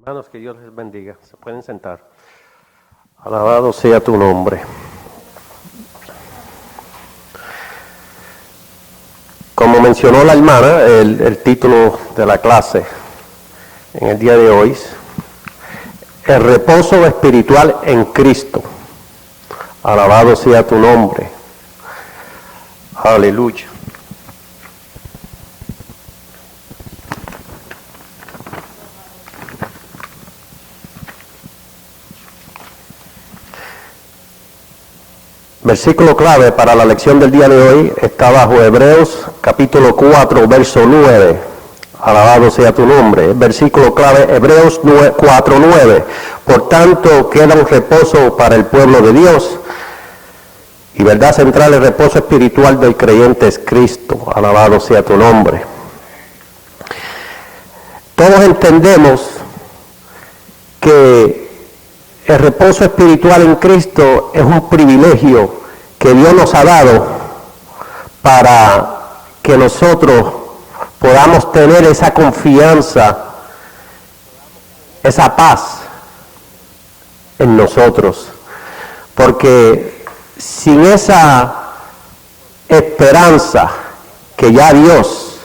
Hermanos, que Dios les bendiga. Se pueden sentar. Alabado sea tu nombre. Como mencionó la hermana, el título de la clase en el día de hoy, el reposo espiritual en Cristo. Alabado sea tu nombre. Aleluya. Versículo clave para la lección del día de hoy está bajo Hebreos capítulo 4, verso 9. Alabado sea tu nombre. Versículo clave, Hebreos 4, 9. Por tanto, queda un reposo para el pueblo de Dios. Y verdad central, el reposo espiritual del creyente es Cristo. Alabado sea tu nombre. Todos entendemos que el reposo espiritual en Cristo es un privilegio que Dios nos ha dado para que nosotros podamos tener esa confianza, esa paz en nosotros. Porque sin esa esperanza que ya Dios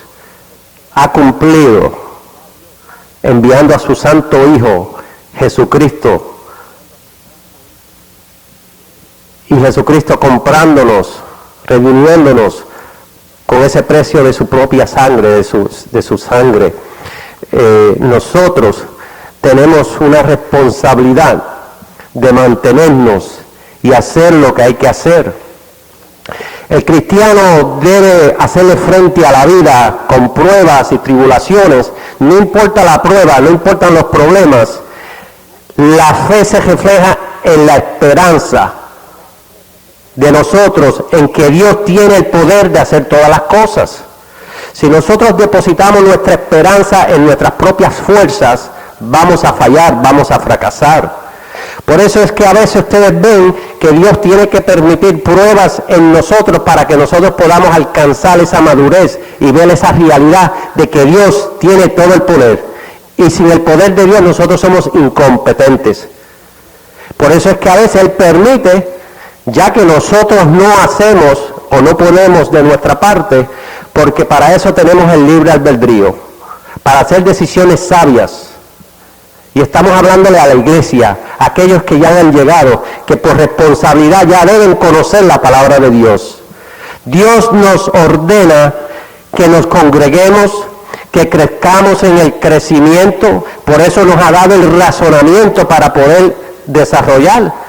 ha cumplido enviando a su santo Hijo Jesucristo, y Jesucristo comprándonos, redimiéndonos con ese precio de su propia sangre, de su sangre, nosotros tenemos una responsabilidad de mantenernos y hacer lo que hay que hacer. El cristiano debe hacerle frente a la vida con pruebas y tribulaciones. No importa la prueba, no importan los problemas. La fe se refleja en la esperanza de nosotros, en que Dios tiene el poder de hacer todas las cosas. Si nosotros depositamos nuestra esperanza en nuestras propias fuerzas, vamos a fallar, vamos a fracasar. Por eso es que a veces ustedes ven que Dios tiene que permitir pruebas en nosotros para que nosotros podamos alcanzar esa madurez y ver esa realidad de que Dios tiene todo el poder. Y sin el poder de Dios nosotros somos incompetentes. Por eso es que a veces Él permite, ya que nosotros no hacemos o no ponemos de nuestra parte, porque para eso tenemos el libre albedrío, para hacer decisiones sabias. Y estamos hablándole a la iglesia, a aquellos que ya han llegado, que por responsabilidad ya deben conocer la palabra de Dios. Dios nos ordena que nos congreguemos, que crezcamos en el crecimiento, por eso nos ha dado el razonamiento para poder desarrollar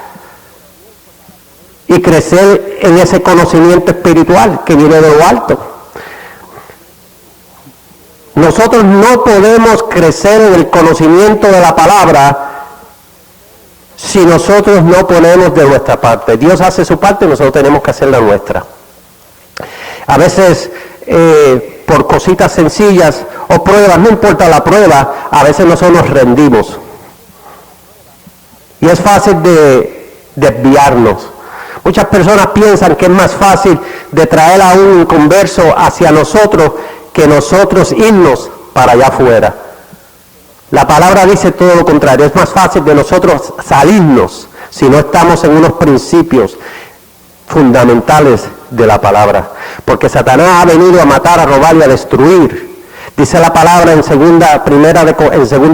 y crecer en ese conocimiento espiritual que viene de lo alto. Nosotros no podemos crecer en el conocimiento de la palabra si nosotros no ponemos de nuestra parte. Dios hace su parte y nosotros tenemos que hacer la nuestra. A veces, por cositas sencillas o pruebas, no importa la prueba, a veces nosotros nos rendimos. Y es fácil de desviarnos. Muchas personas piensan que es más fácil de traer a un converso hacia nosotros que nosotros irnos para allá afuera. La palabra dice todo lo contrario. Es más fácil de nosotros salirnos si no estamos en unos principios fundamentales de la palabra. Porque Satanás ha venido a matar, a robar y a destruir. Dice la palabra en segunda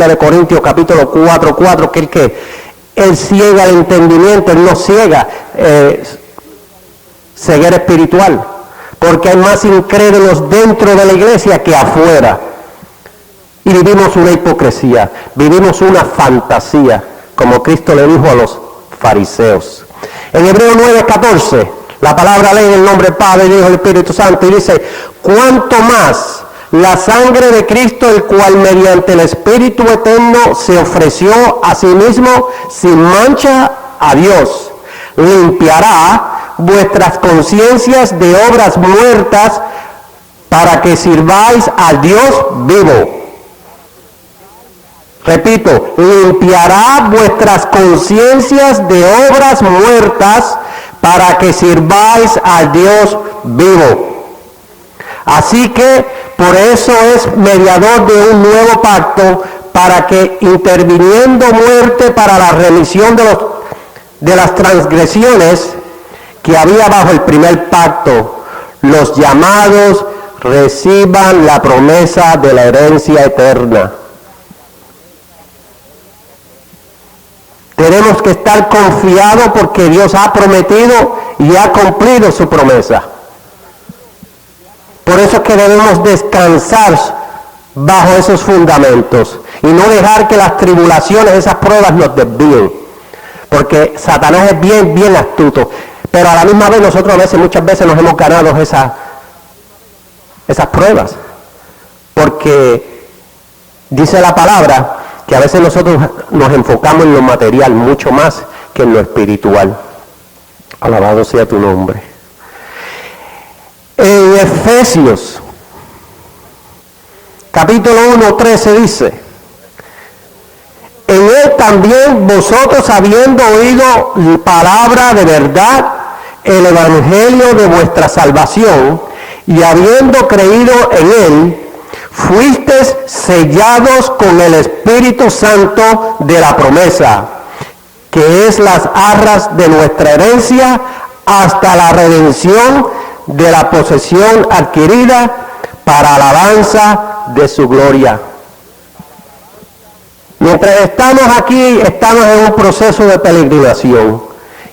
de Corintios capítulo 4, que Él ciega el entendimiento, Él no ciega ceguera espiritual, porque hay más incrédulos dentro de la iglesia que afuera. Y vivimos una hipocresía, vivimos una fantasía, como Cristo le dijo a los fariseos. En Hebreos 9:14, la palabra lee en el nombre del Padre, del Hijo y del Espíritu Santo, y dice: cuánto más la sangre de Cristo, el cual mediante el Espíritu Eterno se ofreció a sí mismo sin mancha a Dios, limpiará vuestras conciencias de obras muertas para que sirváis al Dios vivo. Repito, limpiará vuestras conciencias de obras muertas para que sirváis al Dios vivo. Así que por eso es mediador de un nuevo pacto, para que interviniendo muerte para la remisión de las transgresiones que había bajo el primer pacto, los llamados reciban la promesa de la herencia eterna. Tenemos que estar confiados porque Dios ha prometido y ha cumplido su promesa. Por eso es que debemos descansar bajo esos fundamentos y no dejar que las tribulaciones, esas pruebas nos desvíen. Porque Satanás es bien astuto. Pero a la misma vez nosotros muchas veces nos hemos ganado esas pruebas. Porque dice la palabra que a veces nosotros nos enfocamos en lo material mucho más que en lo espiritual. Alabado sea tu nombre. En Efesios, capítulo 1:13 dice: en él también vosotros, habiendo oído palabra de verdad, el evangelio de vuestra salvación, y habiendo creído en él, fuisteis sellados con el Espíritu Santo de la promesa, que es las arras de nuestra herencia, hasta la redención de la posesión adquirida para alabanza de su gloria. Mientras estamos aquí, estamos en un proceso de peregrinación.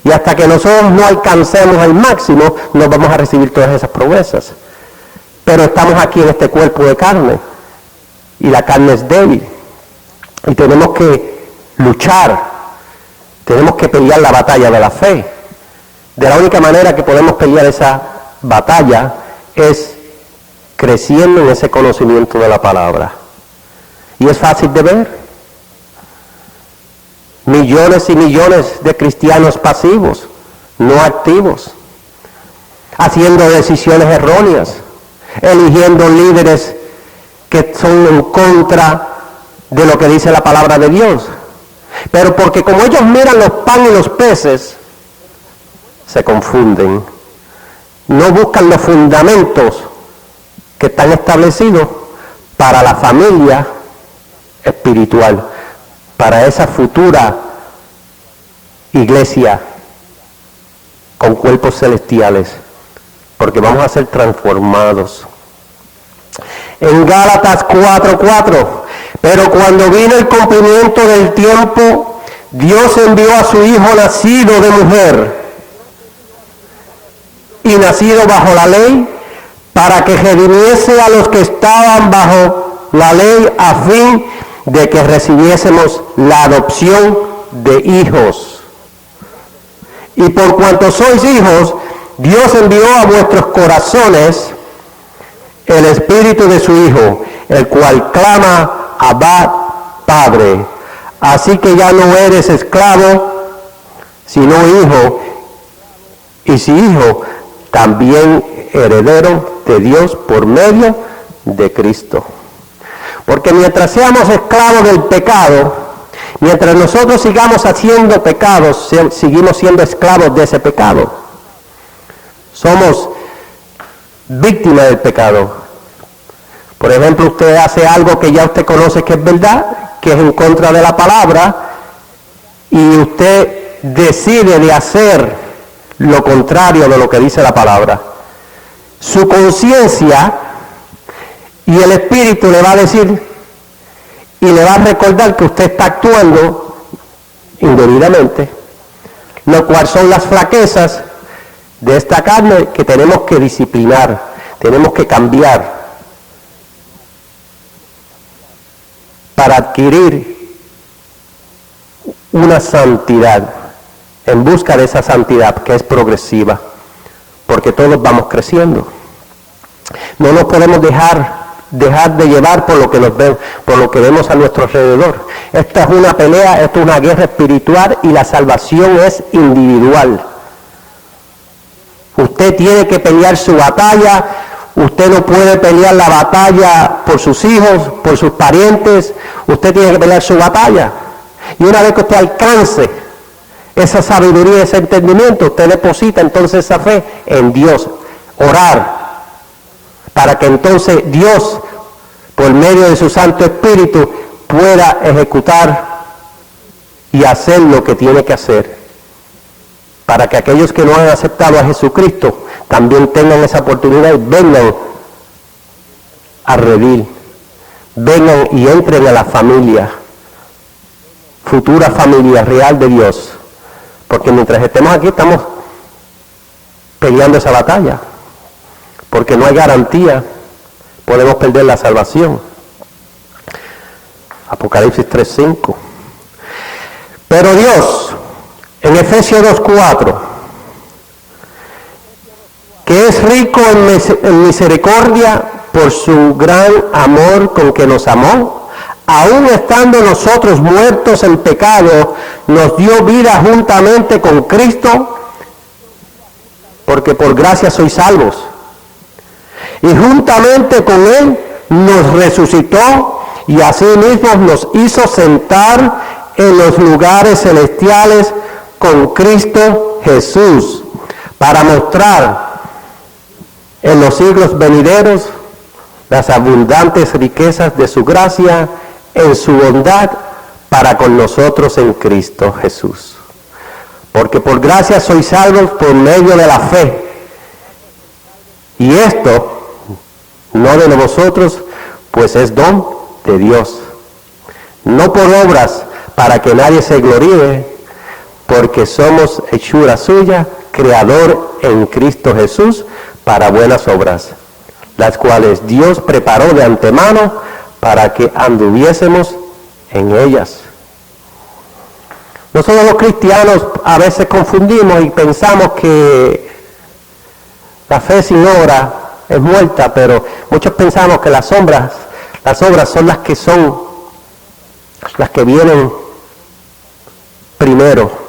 Y hasta que nosotros no alcancemos el máximo, no vamos a recibir todas esas promesas. Pero estamos aquí en este cuerpo de carne. Y la carne es débil. Y tenemos que luchar. Tenemos que pelear la batalla de la fe. De la única manera que podemos pelear esa batalla es creciendo en ese conocimiento de la palabra. Y es fácil de ver. Millones y millones de cristianos pasivos, no activos, haciendo decisiones erróneas, eligiendo líderes que son en contra de lo que dice la palabra de Dios. Pero porque como ellos miran los panes y los peces, se confunden. No buscan los fundamentos que están establecidos para la familia espiritual, para esa futura iglesia con cuerpos celestiales, porque vamos a ser transformados. En Gálatas 4:4, pero cuando vino el cumplimiento del tiempo, Dios envió a su Hijo nacido de mujer y nacido bajo la ley, para que redimiese a los que estaban bajo la ley, a fin de que recibiésemos la adopción de hijos. Y por cuanto sois hijos, Dios envió a vuestros corazones el Espíritu de su Hijo, el cual clama: Abba, Padre. Así que ya no eres esclavo, sino hijo, y si hijo, también heredero de Dios por medio de Cristo. Porque mientras seamos esclavos del pecado, mientras nosotros sigamos haciendo pecados, seguimos siendo esclavos de ese pecado. Somos víctimas del pecado. Por ejemplo, usted hace algo que ya usted conoce que es verdad, que es en contra de la palabra, y usted decide de hacer lo contrario de lo que dice la palabra. Su conciencia y el Espíritu le va a decir y le va a recordar que usted está actuando indebidamente, lo cual son las flaquezas de esta carne que tenemos que disciplinar, tenemos que cambiar para adquirir una santidad, en busca de esa santidad que es progresiva, porque todos vamos creciendo. No nos podemos dejar de llevar por lo que por lo que vemos a nuestro alrededor. Esta es una pelea, esta es una guerra espiritual y la salvación es individual. Usted tiene que pelear su batalla. Usted no puede pelear la batalla por sus hijos, por sus parientes. Usted tiene que pelear su batalla. Y una vez que usted alcance esa sabiduría, ese entendimiento, usted deposita entonces esa fe en Dios. Orar para que entonces Dios, por medio de su Santo Espíritu, pueda ejecutar y hacer lo que tiene que hacer, para que aquellos que no han aceptado a Jesucristo también tengan esa oportunidad y vengan a redil, vengan y entren a la familia, futura familia real de Dios, porque mientras estemos aquí estamos peleando esa batalla, porque no hay garantía, podemos perder la salvación. Apocalipsis 3:5. Pero Dios, en Efesios 2:4, que es rico en misericordia por su gran amor con que nos amó, aun estando nosotros muertos en pecado, nos dio vida juntamente con Cristo, porque por gracia sois salvos. Y juntamente con Él nos resucitó y asimismo nos hizo sentar en los lugares celestiales con Cristo Jesús, para mostrar en los siglos venideros las abundantes riquezas de su gracia en su bondad para con nosotros en Cristo Jesús. Porque por gracia sois salvos por medio de la fe. Y esto no de vosotros, pues es don de Dios. No por obras, para que nadie se gloríe, porque somos hechura suya, creador en Cristo Jesús, para buenas obras, las cuales Dios preparó de antemano para que anduviésemos en ellas. Nosotros los cristianos a veces confundimos y pensamos que la fe sin obra es muerta, pero muchos pensamos que las obras son las que vienen primero.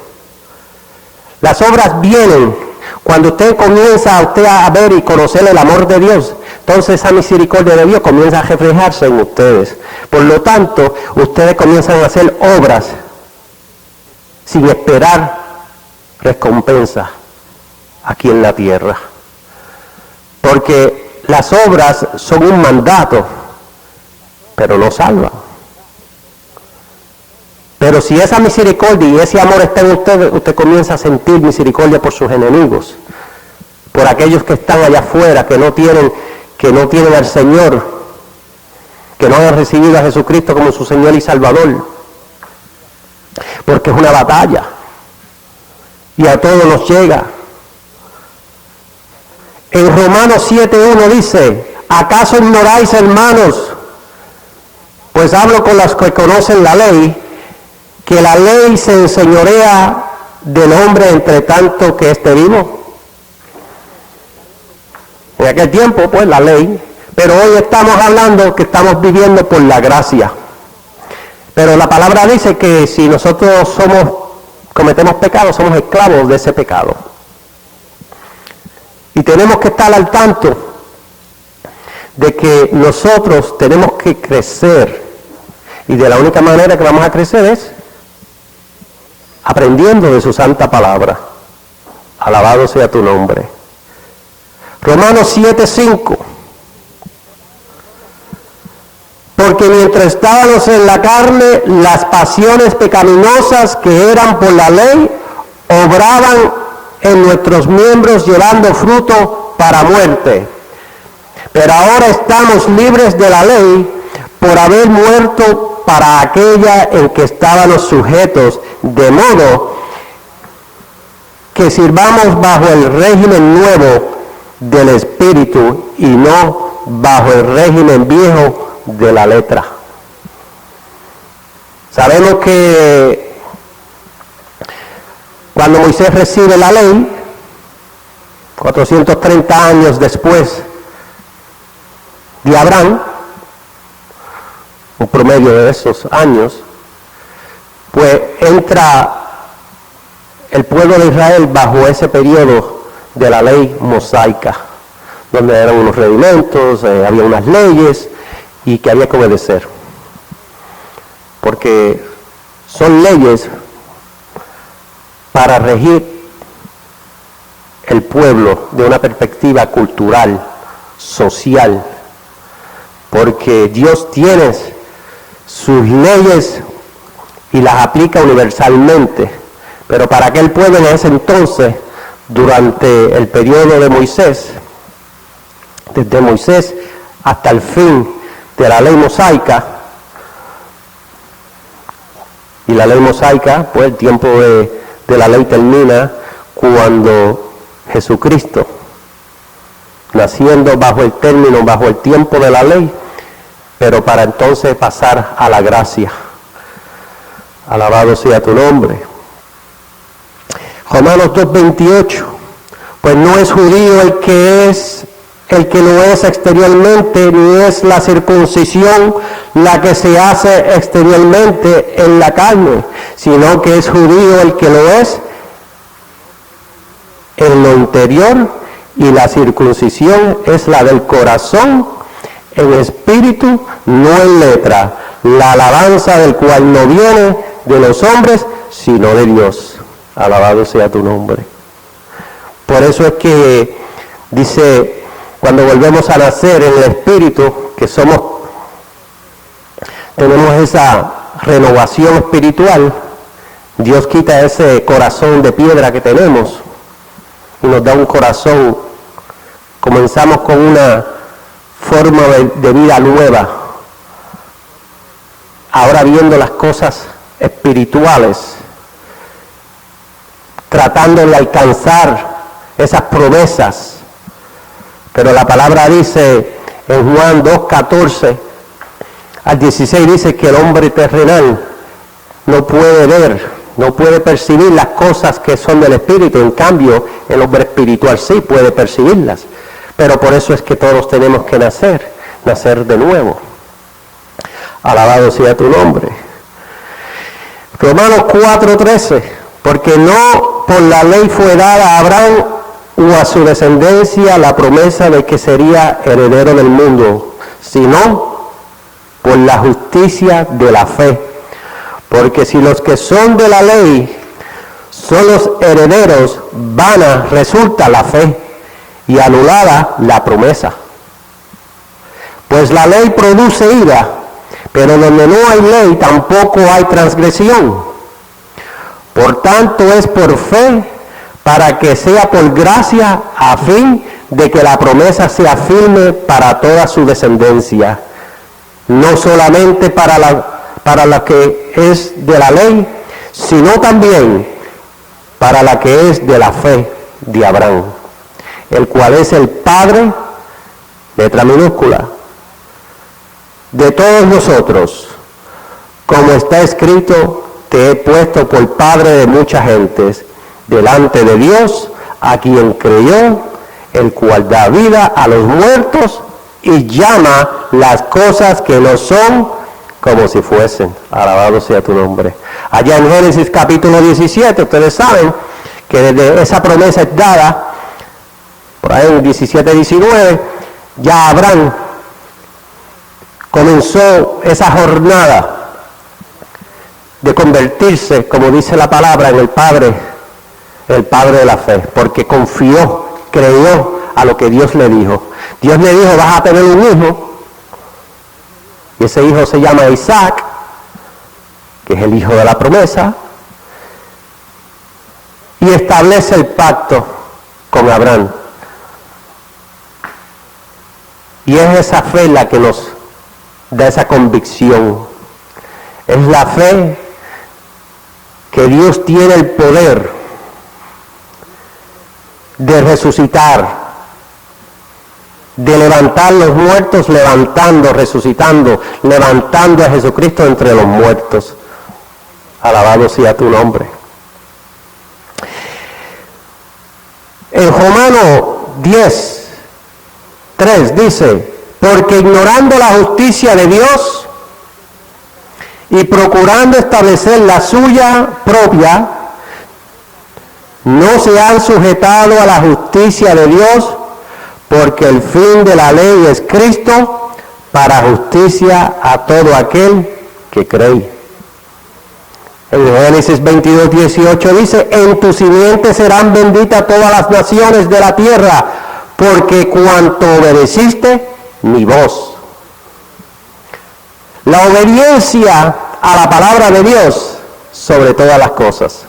Las obras vienen cuando usted comienza a ver y conocer el amor de Dios. Entonces esa misericordia de Dios comienza a reflejarse en ustedes. Por lo tanto, ustedes comienzan a hacer obras sin esperar recompensa aquí en la tierra. Porque las obras son un mandato, pero no salvan. Pero si esa misericordia y ese amor está en usted, usted comienza a sentir misericordia por sus enemigos, por aquellos que están allá afuera, que no tienen al Señor, que no han recibido a Jesucristo como su Señor y Salvador. Porque es una batalla y a todos nos llega. En Romanos 7:1 dice: ¿acaso ignoráis, hermanos? Pues hablo con los que conocen la ley, que la ley se enseñorea del hombre entre tanto que esté vivo. En aquel tiempo, pues, la ley, pero hoy estamos hablando que estamos viviendo por la gracia. Pero la palabra dice que si nosotros cometemos pecado, somos esclavos de ese pecado. Y tenemos que estar al tanto de que nosotros tenemos que crecer. Y de la única manera que vamos a crecer es aprendiendo de su santa palabra. Alabado sea tu nombre. Romanos 7:5. Porque mientras estábamos en la carne, las pasiones pecaminosas que eran por la ley obraban en nuestros miembros, llevando fruto para muerte. Pero ahora estamos libres de la ley por haber muerto para aquella en que estábamos sujetos, de modo que sirvamos bajo el régimen nuevo del Espíritu y no bajo el régimen viejo de la letra. Sabemos que cuando Moisés recibe la ley, 430 años después de Abraham, un promedio de esos años, pues entra el pueblo de Israel bajo ese periodo de la ley mosaica, donde eran unos reglamentos, había unas leyes y que había que obedecer, porque son leyes para regir el pueblo de una perspectiva cultural, social, porque Dios tiene sus leyes y las aplica universalmente. Pero para aquel pueblo en ese entonces, durante el periodo de Moisés, desde Moisés hasta el fin de la ley mosaica, y la ley mosaica, pues el tiempo de la ley termina cuando Jesucristo, naciendo bajo el término, bajo el tiempo de la ley, pero para entonces pasar a la gracia. Alabado sea tu nombre. Romanos 2:28, pues no es judío el que lo es exteriormente, ni es la circuncisión la que se hace exteriormente en la carne, sino que es judío el que lo es en lo interior, y la circuncisión es la del corazón, en espíritu, no en letra, la alabanza del cual no viene de los hombres, sino de Dios. Alabado sea tu nombre. Por eso es que dice, cuando volvemos a nacer en el espíritu, que tenemos esa renovación espiritual, Dios quita ese corazón de piedra que tenemos y nos da un corazón. Comenzamos con una forma de vida nueva, ahora viendo las cosas espirituales, tratando de alcanzar esas promesas. Pero la palabra dice en Juan 2:14 al 16, dice que el hombre terrenal no puede ver, no puede percibir las cosas que son del espíritu. En cambio, el hombre espiritual sí puede percibirlas. Pero por eso es que todos tenemos que nacer de nuevo. Alabado sea tu nombre. Romanos 4:13, porque no por la ley fue dada a Abraham o a su descendencia la promesa de que sería heredero del mundo, sino por la justicia de la fe. Porque si los que son de la ley son los herederos, vana resulta la fe y anulada la promesa. Pues la ley produce ira, pero donde no hay ley tampoco hay transgresión. Por tanto es por fe, para que sea por gracia, a fin de que la promesa sea firme para toda su descendencia, no solamente para la que es de la ley, sino también para la que es de la fe de Abraham, el cual es el Padre, letra minúscula, de todos nosotros, como está escrito, te he puesto por Padre de muchas gentes, delante de Dios, a quien creyó, el cual da vida a los muertos y llama las cosas que no son como si fuesen. Alabado sea tu nombre. Allá en Génesis capítulo 17, ustedes saben que desde esa promesa es dada, por ahí en 17-19, ya Abraham comenzó esa jornada de convertirse, como dice la palabra, en el padre de la fe, porque confió, creyó a lo que Dios le dijo. Dios le dijo, vas a tener un hijo, y ese hijo se llama Isaac, que es el hijo de la promesa, y establece el pacto con Abraham. Y es esa fe la que nos da esa convicción. Es la fe que Dios tiene el poder de resucitar, de levantar los muertos, levantando, resucitando, levantando a Jesucristo entre los muertos. Alabado sea tu nombre. En Romanos 10:3 dice, porque ignorando la justicia de Dios y procurando establecer la suya propia, no se han sujetado a la justicia de Dios, porque el fin de la ley es Cristo, para justicia a todo aquel que cree. En Génesis 22:18 dice, en tu simiente serán benditas todas las naciones de la tierra, porque cuanto obedeciste mi voz. La obediencia a la palabra de Dios sobre todas las cosas.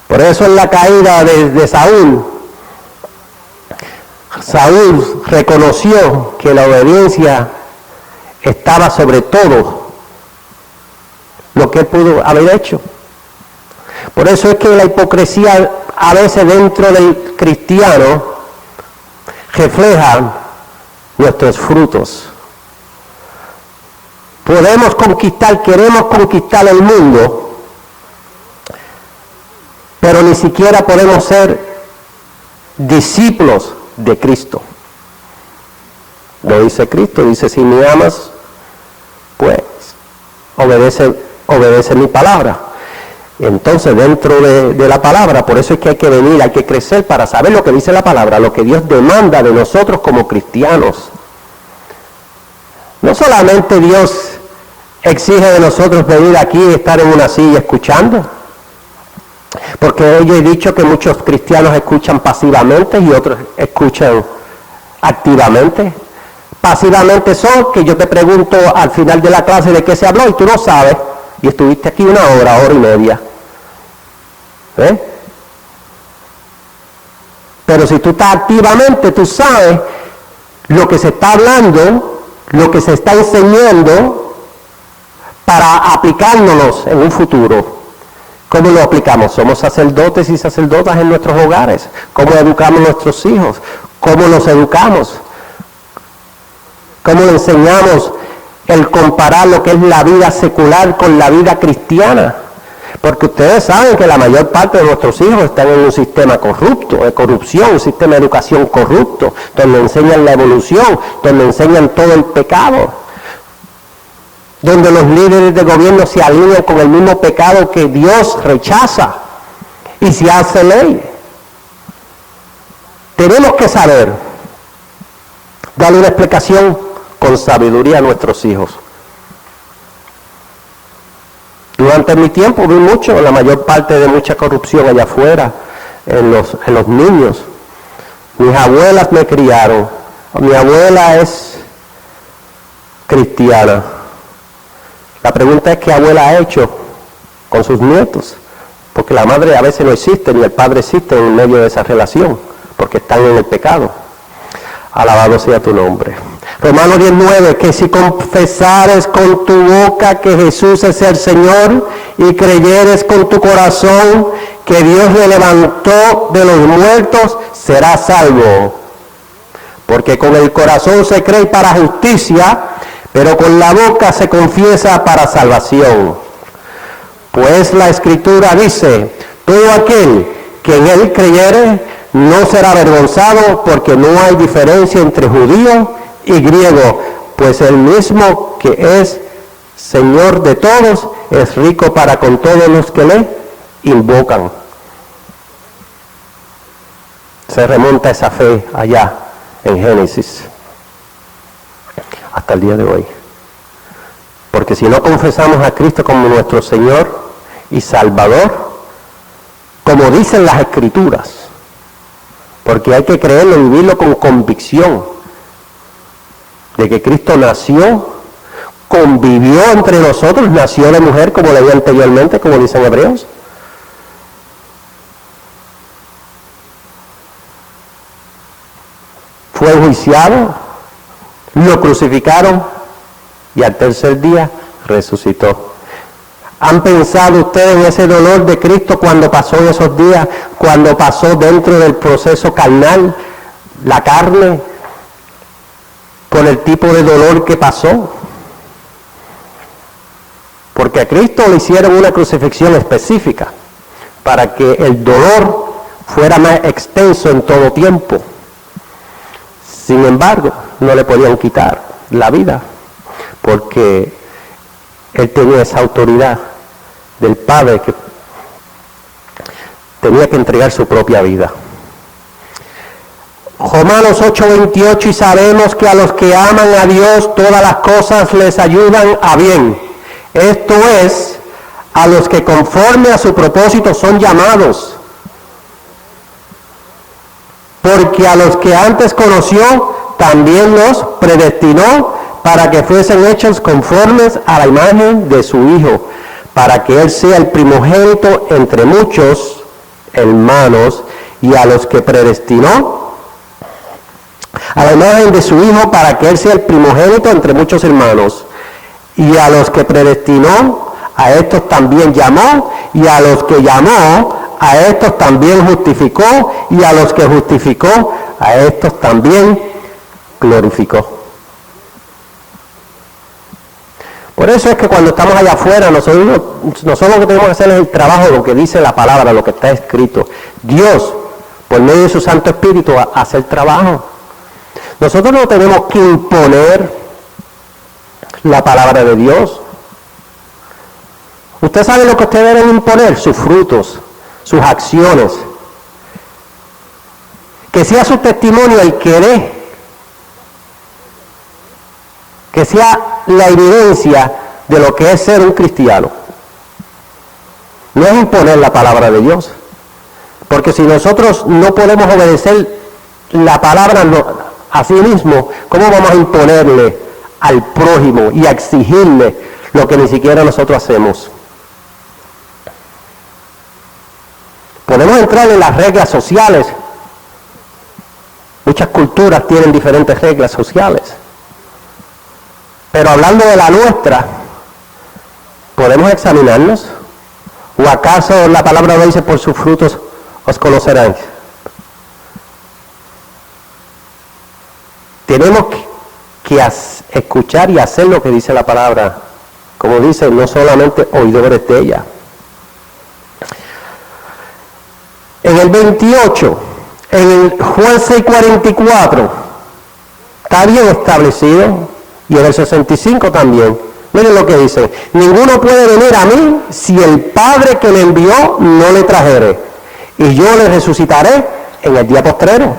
Por eso en la caída de Saúl, Saúl reconoció que la obediencia estaba sobre todo lo que él pudo haber hecho. Por eso es que la hipocresía a veces dentro del cristiano refleja nuestros frutos. Podemos conquistar, queremos conquistar el mundo, pero ni siquiera podemos ser discípulos de Cristo. Lo dice Cristo, dice, si me amas, pues obedece mi palabra. Entonces, dentro de la palabra, por eso es que hay que venir, hay que crecer para saber lo que dice la palabra, lo que Dios demanda de nosotros como cristianos. No solamente Dios exige de nosotros venir aquí y estar en una silla escuchando, porque yo he dicho que muchos cristianos escuchan pasivamente y otros escuchan activamente. Pasivamente son que yo te pregunto al final de la clase de qué se habló y tú no sabes, y estuviste aquí una hora y media. Pero si tú estás activamente, tú sabes lo que se está hablando, lo que se está enseñando para aplicárnoslos en un futuro. ¿Cómo lo aplicamos? Somos sacerdotes y sacerdotas en nuestros hogares. ¿Cómo educamos a nuestros hijos? ¿Cómo los educamos? ¿Cómo le enseñamos el comparar lo que es la vida secular con la vida cristiana? Porque ustedes saben que la mayor parte de nuestros hijos están en un sistema corrupto, de corrupción, un sistema de educación corrupto, donde enseñan la evolución, donde enseñan todo el pecado, donde los líderes de gobierno se alinean con el mismo pecado que Dios rechaza y se hace ley. Tenemos que saber darle una explicación con sabiduría a nuestros hijos. Durante mi tiempo vi mucho, la mayor parte de mucha corrupción allá afuera, en los niños. Mis abuelas me criaron. Mi abuela es cristiana. La pregunta es, ¿qué abuela ha hecho con sus nietos? Porque la madre a veces no existe, ni el padre existe en medio de esa relación, porque están en el pecado. Alabado sea tu nombre. Romanos 19, que si confesares con tu boca que Jesús es el Señor y creyeres con tu corazón que Dios le levantó de los muertos, serás salvo. Porque con el corazón se cree para justicia, pero con la boca se confiesa para salvación. Pues la Escritura dice, todo aquel que en él creyere no será avergonzado, porque no hay diferencia entre judío y griego, pues el mismo que es Señor de todos es rico para con todos los que le invocan. Se remonta esa fe allá en Génesis hasta el día de hoy. Porque si no confesamos a Cristo como nuestro Señor y Salvador, como dicen las Escrituras, porque hay que creerlo y vivirlo con convicción, de que Cristo nació, convivió entre nosotros, nació de mujer, como leí anteriormente, como dicen Hebreos. Fue enjuiciado, lo crucificaron y al tercer día resucitó. ¿Han pensado ustedes en ese dolor de Cristo cuando pasó en esos días, cuando pasó dentro del proceso carnal, la carne, por el tipo de dolor que pasó? Porque a Cristo le hicieron una crucifixión específica para que el dolor fuera más extenso en todo tiempo. Sin embargo, no le podían quitar la vida, porque Él tenía esa autoridad del Padre que tenía que entregar su propia vida. Romanos 8:28, y sabemos que a los que aman a Dios todas las cosas les ayudan a bien. Esto es, a los que conforme a su propósito son llamados. Porque a los que antes conoció, también los predestinó para que fuesen hechos conformes a la imagen de su Hijo, para que Él sea el primogénito entre muchos hermanos, y a los que predestinó, a la imagen de su Hijo, para que Él sea el primogénito entre muchos hermanos, y a los que predestinó, a estos también llamó, y a los que llamó, a estos también justificó, y a los que justificó, a estos también glorificó. Por eso es que cuando estamos allá afuera, nosotros lo que tenemos que hacer es el trabajo de lo que dice la palabra, lo que está escrito. Dios, por medio de su Santo Espíritu, hace el trabajo. Nosotros no tenemos que imponer la palabra de Dios. Usted sabe lo que usted debe imponer, sus frutos, sus acciones. Que sea su testimonio el querer. Que sea la evidencia de lo que es ser un cristiano. No es imponer la palabra de Dios. Porque si nosotros no podemos obedecer la palabra a sí mismo, ¿cómo vamos a imponerle al prójimo y a exigirle lo que ni siquiera nosotros hacemos? Podemos entrar en las reglas sociales. Muchas culturas tienen diferentes reglas sociales. Pero hablando de la nuestra, ¿podemos examinarnos? ¿O acaso la palabra lo dice, por sus frutos os conocerán? Tenemos que escuchar y hacer lo que dice la palabra. Como dice, no solamente oidores de ella. En el 28, en el Juan 6:44, está bien establecido. Y en el 65 también. Miren lo que dice. Ninguno puede venir a mí si el Padre que le envió no le trajere. Y yo le resucitaré en el día postrero.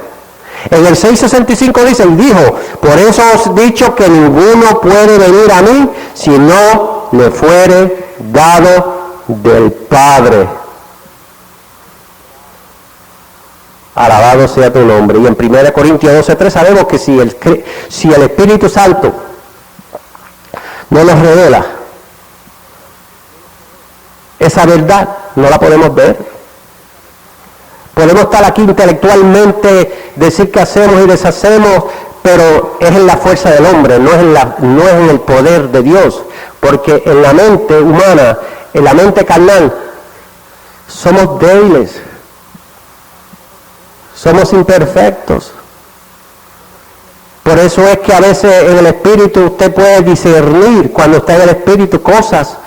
En el 6:65 dice, y dijo, por eso os he dicho que ninguno puede venir a mí si no le fuere dado del Padre. Alabado sea tu nombre. Y en 1 Corintios 12:3 sabemos que si el Espíritu Santo no nos revela esa verdad, no la podemos ver. Podemos estar aquí intelectualmente, decir que hacemos y deshacemos, pero es en la fuerza del hombre, no es en el poder de Dios, porque en la mente humana, en la mente carnal, somos débiles, somos imperfectos. Por eso es que a veces en el Espíritu usted puede discernir, cuando está en el Espíritu, cosas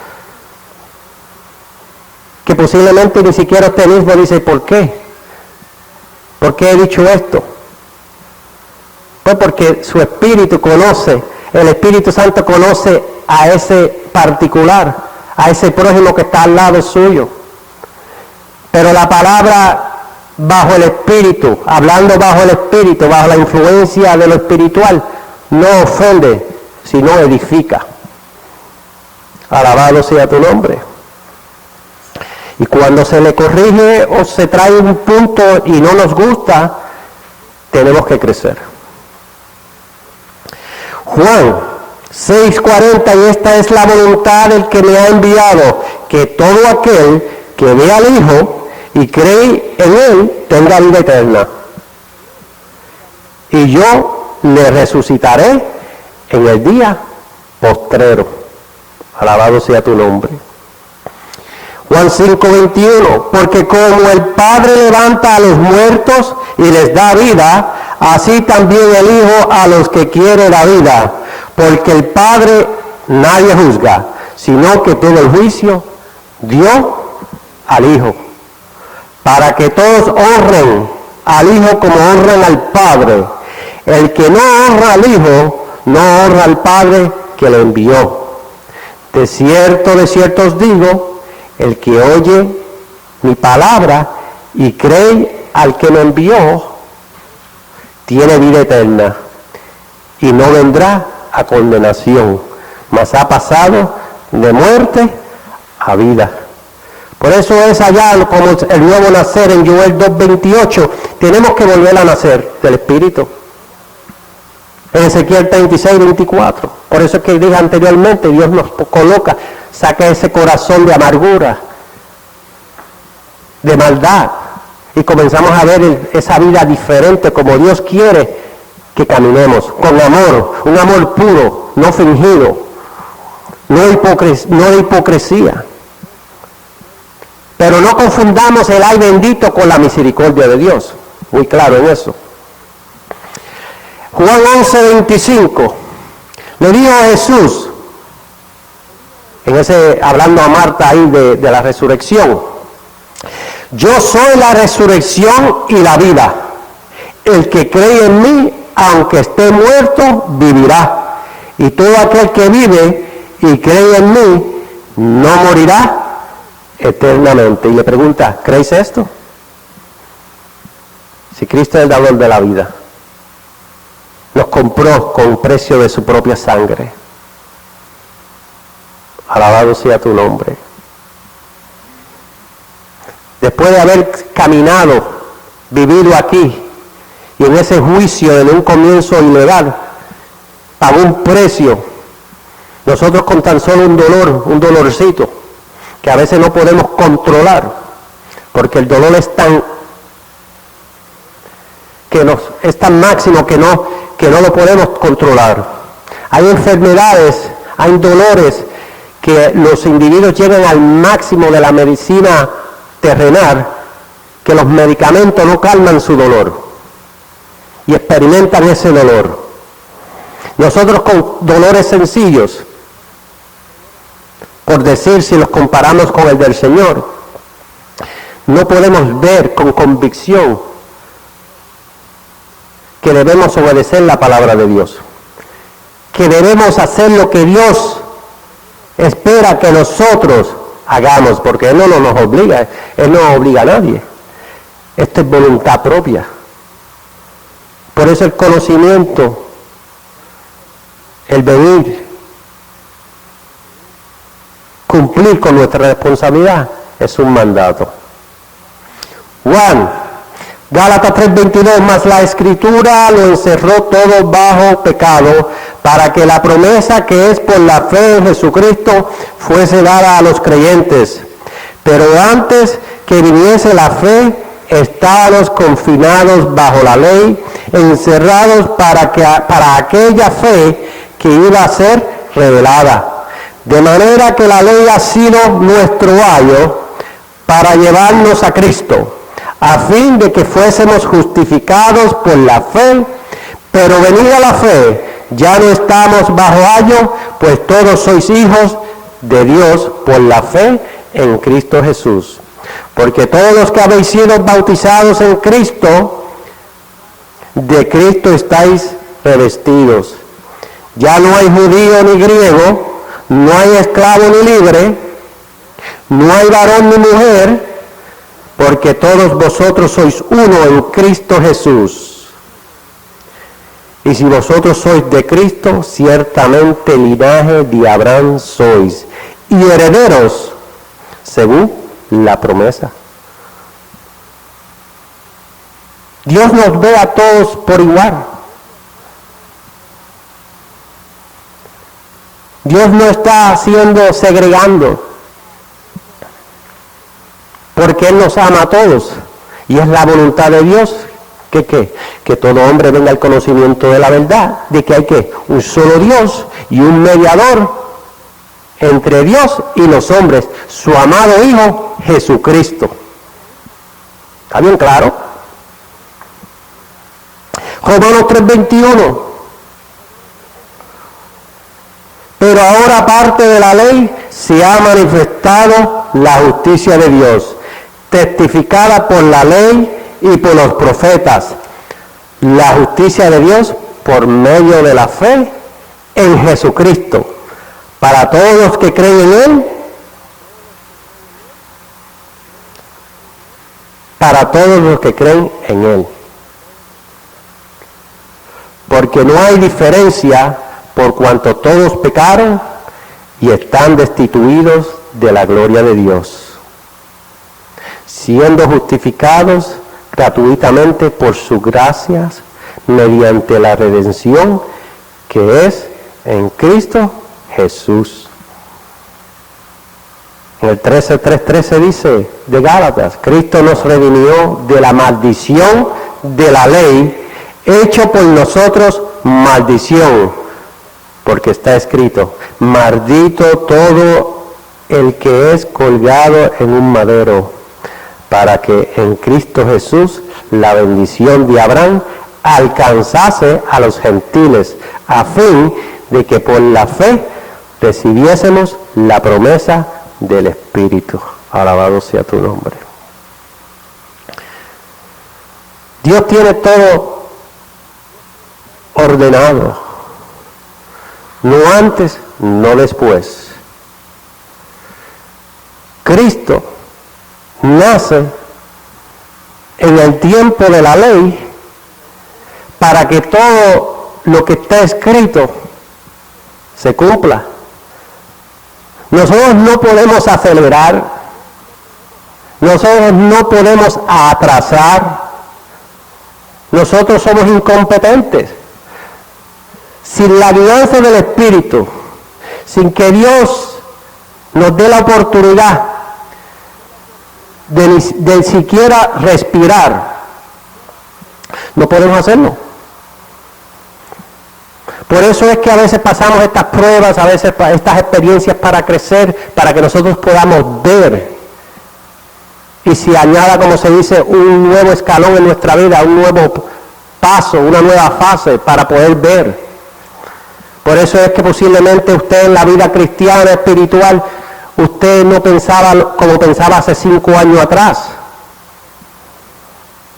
que posiblemente ni siquiera usted mismo dice, ¿por qué? ¿Por qué he dicho esto? Pues porque su Espíritu conoce, el Espíritu Santo conoce a ese particular, a ese prójimo que está al lado suyo. Pero la palabra bajo el Espíritu, hablando bajo el Espíritu, bajo la influencia de lo espiritual, no ofende, sino edifica. Alabado sea tu nombre. Y cuando se le corrige o se trae un punto y no nos gusta, tenemos que crecer. Juan 6:40, y esta es la voluntad del que me ha enviado, que todo aquel que ve al Hijo y cree en Él, tenga vida eterna. Y yo le resucitaré en el día postrero. Alabado sea tu nombre. Juan 5:21, porque como el Padre levanta a los muertos y les da vida, así también el Hijo a los que quiere la vida. Porque el Padre nadie juzga, sino que todo el juicio dio al Hijo, para que todos honren al Hijo como honran al Padre. El que no honra al Hijo, no honra al Padre que le envió. De cierto os digo, el que oye mi palabra y cree al que me envió, tiene vida eterna y no vendrá a condenación, mas ha pasado de muerte a vida. Por eso es allá como el nuevo nacer en Joel 2:28, tenemos que volver a nacer del Espíritu. En Ezequiel 36, 24. Por eso es que dije anteriormente, Dios nos coloca, saca ese corazón de amargura, de maldad, y comenzamos a ver esa vida diferente como Dios quiere que caminemos, con amor, un amor puro, no fingido, no de hipocresía. Pero no confundamos el ay bendito con la misericordia de Dios, muy claro en eso. Juan 11, 25, le dijo a Jesús, hablando a Marta ahí de la resurrección: yo soy la resurrección y la vida. El que cree en mí, aunque esté muerto, vivirá. Y todo aquel que vive y cree en mí, no morirá eternamente. Y le pregunta, ¿crees esto? Si Cristo es el dador de la vida, nos compró con precio de su propia sangre. Alabado sea tu nombre. Después de haber caminado, vivido aquí, y en ese juicio de un comienzo ilegal, pagó un precio. Nosotros con tan solo un dolorcito, que a veces no podemos controlar, porque el dolor es tan máximo que no lo podemos controlar. Hay enfermedades, hay dolores que los individuos llegan al máximo de la medicina terrenal, que los medicamentos no calman su dolor y experimentan ese dolor. Nosotros con dolores sencillos, por decir, si los comparamos con el del Señor, no podemos ver con convicción que debemos obedecer la palabra de Dios, que debemos hacer lo que Dios espera que nosotros hagamos, porque Él no nos obliga, Él no obliga a nadie. Esto es voluntad propia. Por eso el conocimiento, el venir, cumplir con nuestra responsabilidad, es un mandato. Gálatas 3:22, mas la Escritura lo encerró todo bajo pecado, para que la promesa que es por la fe en Jesucristo fuese dada a los creyentes. Pero antes que viniese la fe, estábamos confinados bajo la ley, encerrados para aquella fe que iba a ser revelada. De manera que la ley ha sido nuestro ayo para llevarnos a Cristo, a fin de que fuésemos justificados por la fe. Pero venida la fe, ya no estamos bajo ayo, pues todos sois hijos de Dios por la fe en Cristo Jesús. Porque todos los que habéis sido bautizados en Cristo, de Cristo estáis revestidos. Ya no hay judío ni griego, no hay esclavo ni libre, no hay varón ni mujer, porque todos vosotros sois uno en Cristo Jesús. Y si vosotros sois de Cristo, ciertamente linaje de Abraham sois, y herederos según la promesa. Dios nos ve a todos por igual. Dios no está segregando, porque Él nos ama a todos, y es la voluntad de Dios que todo hombre venga al conocimiento de la verdad, de que hay un solo Dios y un mediador entre Dios y los hombres, su amado Hijo Jesucristo. ¿Está bien claro? Romanos 3:21. Pero ahora, aparte de la ley, se ha manifestado la justicia de Dios, testificada por la ley y por los profetas. La justicia de Dios por medio de la fe en Jesucristo, para todos los que creen en Él, para todos los que creen en Él. Porque no hay diferencia, por cuanto todos pecaron y están destituidos de la gloria de Dios, siendo justificados gratuitamente por sus gracias mediante la redención que es en Cristo Jesús. En el 13:3:13 dice de Gálatas, Cristo nos redimió de la maldición de la ley, hecho por nosotros maldición, porque está escrito, maldito todo el que es colgado en un madero, para que en Cristo Jesús la bendición de Abraham alcanzase a los gentiles, a fin de que por la fe recibiésemos la promesa del Espíritu. Alabado sea tu nombre. Dios tiene todo ordenado, no antes, no después. Cristo nace en el tiempo de la ley para que todo lo que está escrito se cumpla. Nosotros no podemos acelerar, nosotros no podemos atrasar, nosotros somos incompetentes. Sin la guianza del Espíritu, sin que Dios nos dé la oportunidad de siquiera respirar, no podemos hacerlo. Por eso es que a veces pasamos estas pruebas, a veces estas experiencias para crecer, para que nosotros podamos ver. Y si añada, como se dice, un nuevo escalón en nuestra vida, un nuevo paso, una nueva fase para poder ver. Por eso es que posiblemente usted en la vida cristiana, espiritual, usted no pensaba como pensaba hace 5 años atrás,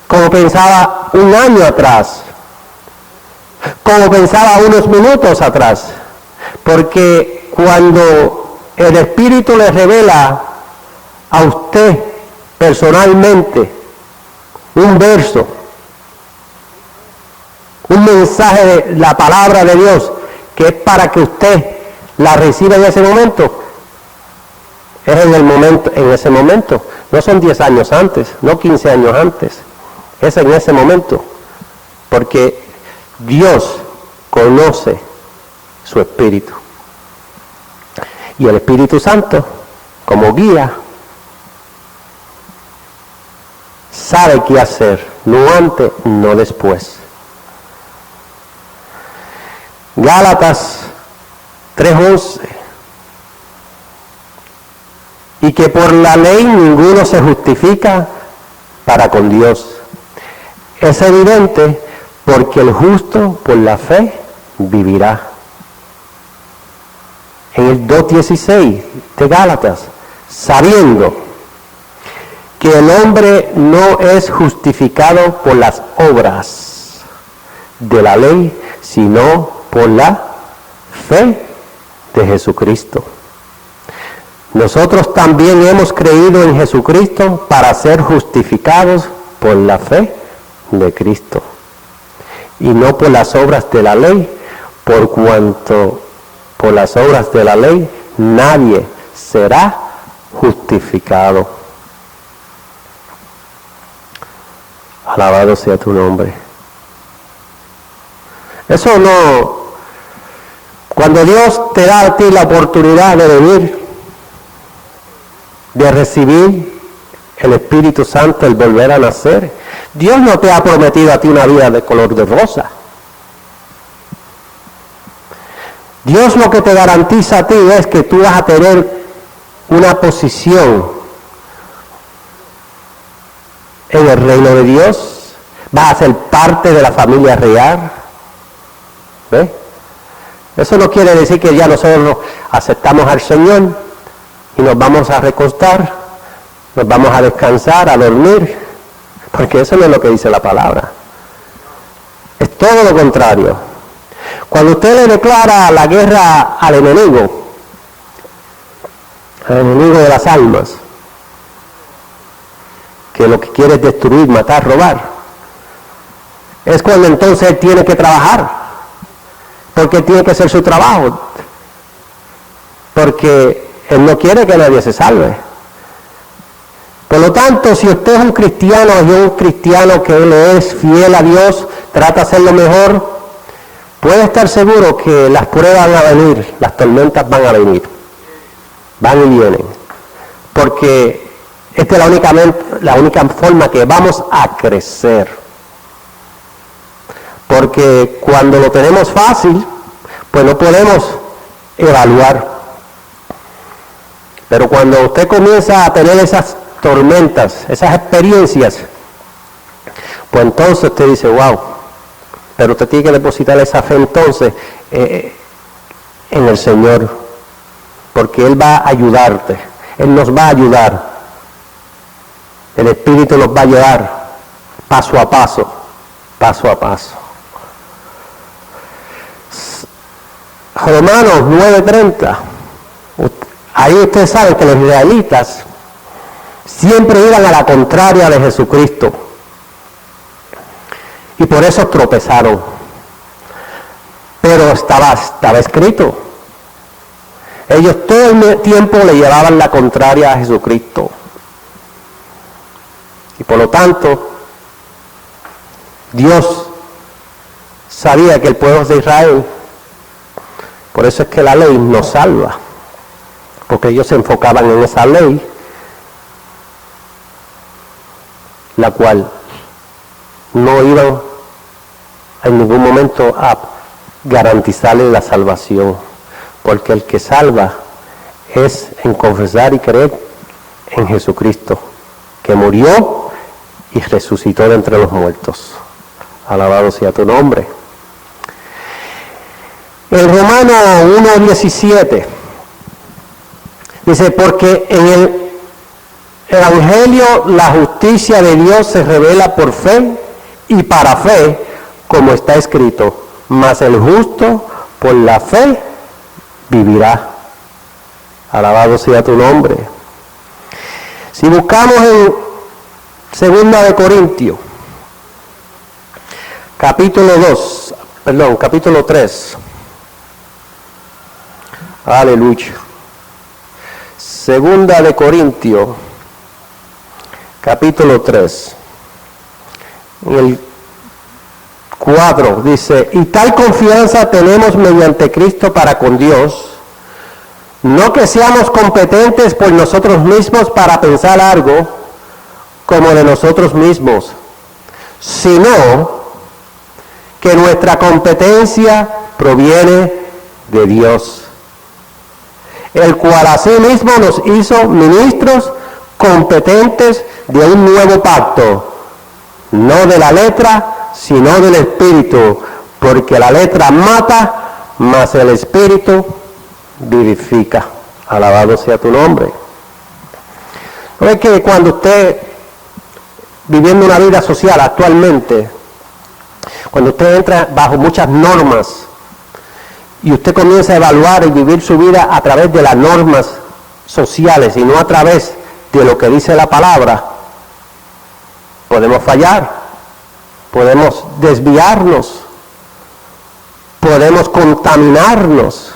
como pensaba un año atrás, como pensaba unos minutos atrás, porque cuando el Espíritu le revela a usted personalmente un verso, un mensaje de la palabra de Dios, que es para que usted la reciba en ese momento, es en ese momento, no son 10 años antes, no 15 años antes, es en ese momento, porque Dios conoce su Espíritu. Y el Espíritu Santo, como guía, sabe qué hacer, no antes, no después. Gálatas 3:11. Y que por la ley ninguno se justifica para con Dios. Es evidente porque el justo por la fe vivirá. En el 2:16 de Gálatas, sabiendo que el hombre no es justificado por las obras de la ley, sino por la fe de Jesucristo. Nosotros también hemos creído en Jesucristo para ser justificados por la fe de Cristo, y no por las obras de la ley, por cuanto por las obras de la ley nadie será justificado. Alabado sea tu nombre. Eso no, cuando Dios te da a ti la oportunidad de venir, de recibir el Espíritu Santo, el volver a nacer, Dios no te ha prometido a ti una vida de color de rosa. Dios lo que te garantiza a ti es que tú vas a tener una posición en el reino de Dios, vas a ser parte de la familia real. ¿Ves? Eso no quiere decir que ya nosotros aceptamos al Señor y nos vamos a recostar, nos vamos a descansar, a dormir, porque eso no es lo que dice la palabra. Es todo lo contrario. Cuando usted le declara la guerra al enemigo de las almas, que lo que quiere es destruir, matar, robar, es cuando entonces él tiene que trabajar, porque tiene que hacer su trabajo, porque él no quiere que nadie se salve. Por lo tanto, si usted es un cristiano y un cristiano que le es fiel a Dios, trata de hacer lo mejor, puede estar seguro que las pruebas van a venir, las tormentas van a venir, van y vienen, porque esta es la única forma que vamos a crecer, porque cuando lo tenemos fácil, pues no podemos evaluar, pero cuando usted comienza a tener esas tormentas, esas experiencias, pues entonces usted dice, wow, pero usted tiene que depositar esa fe entonces en el Señor, porque Él va a ayudarte, Él nos va a ayudar, el Espíritu nos va a llevar paso a paso, paso a paso. Romanos 9:30, ahí usted sabe que los israelitas siempre iban a la contraria de Jesucristo. Y por eso tropezaron. Pero estaba escrito. Ellos todo el tiempo le llevaban la contraria a Jesucristo. Y por lo tanto, Dios sabía que el pueblo de Israel, por eso es que la ley nos salva. Porque ellos se enfocaban en esa ley, la cual no iban en ningún momento a garantizarle la salvación, porque el que salva es en confesar y creer en Jesucristo, que murió y resucitó de entre los muertos. Alabado sea tu nombre. En Romanos 1:17 dice, porque en el Evangelio la justicia de Dios se revela por fe y para fe, como está escrito, mas el justo por la fe vivirá. Alabado sea tu nombre. Si buscamos en 2 de Corintios, capítulo 3. Aleluya. 2 de Corintios, capítulo 3. En el 4 dice, y tal confianza tenemos mediante Cristo para con Dios, no que seamos competentes por nosotros mismos para pensar algo como de nosotros mismos, sino que nuestra competencia proviene de Dios, el cual asimismo nos hizo ministros competentes de un nuevo pacto, no de la letra, sino del Espíritu, porque la letra mata, mas el Espíritu vivifica. Alabado sea tu nombre. ¿No es que cuando usted, viviendo una vida social actualmente, cuando usted entra bajo muchas normas y usted comienza a evaluar y vivir su vida a través de las normas sociales y no a través de lo que dice la palabra, podemos fallar, podemos desviarnos, podemos contaminarnos.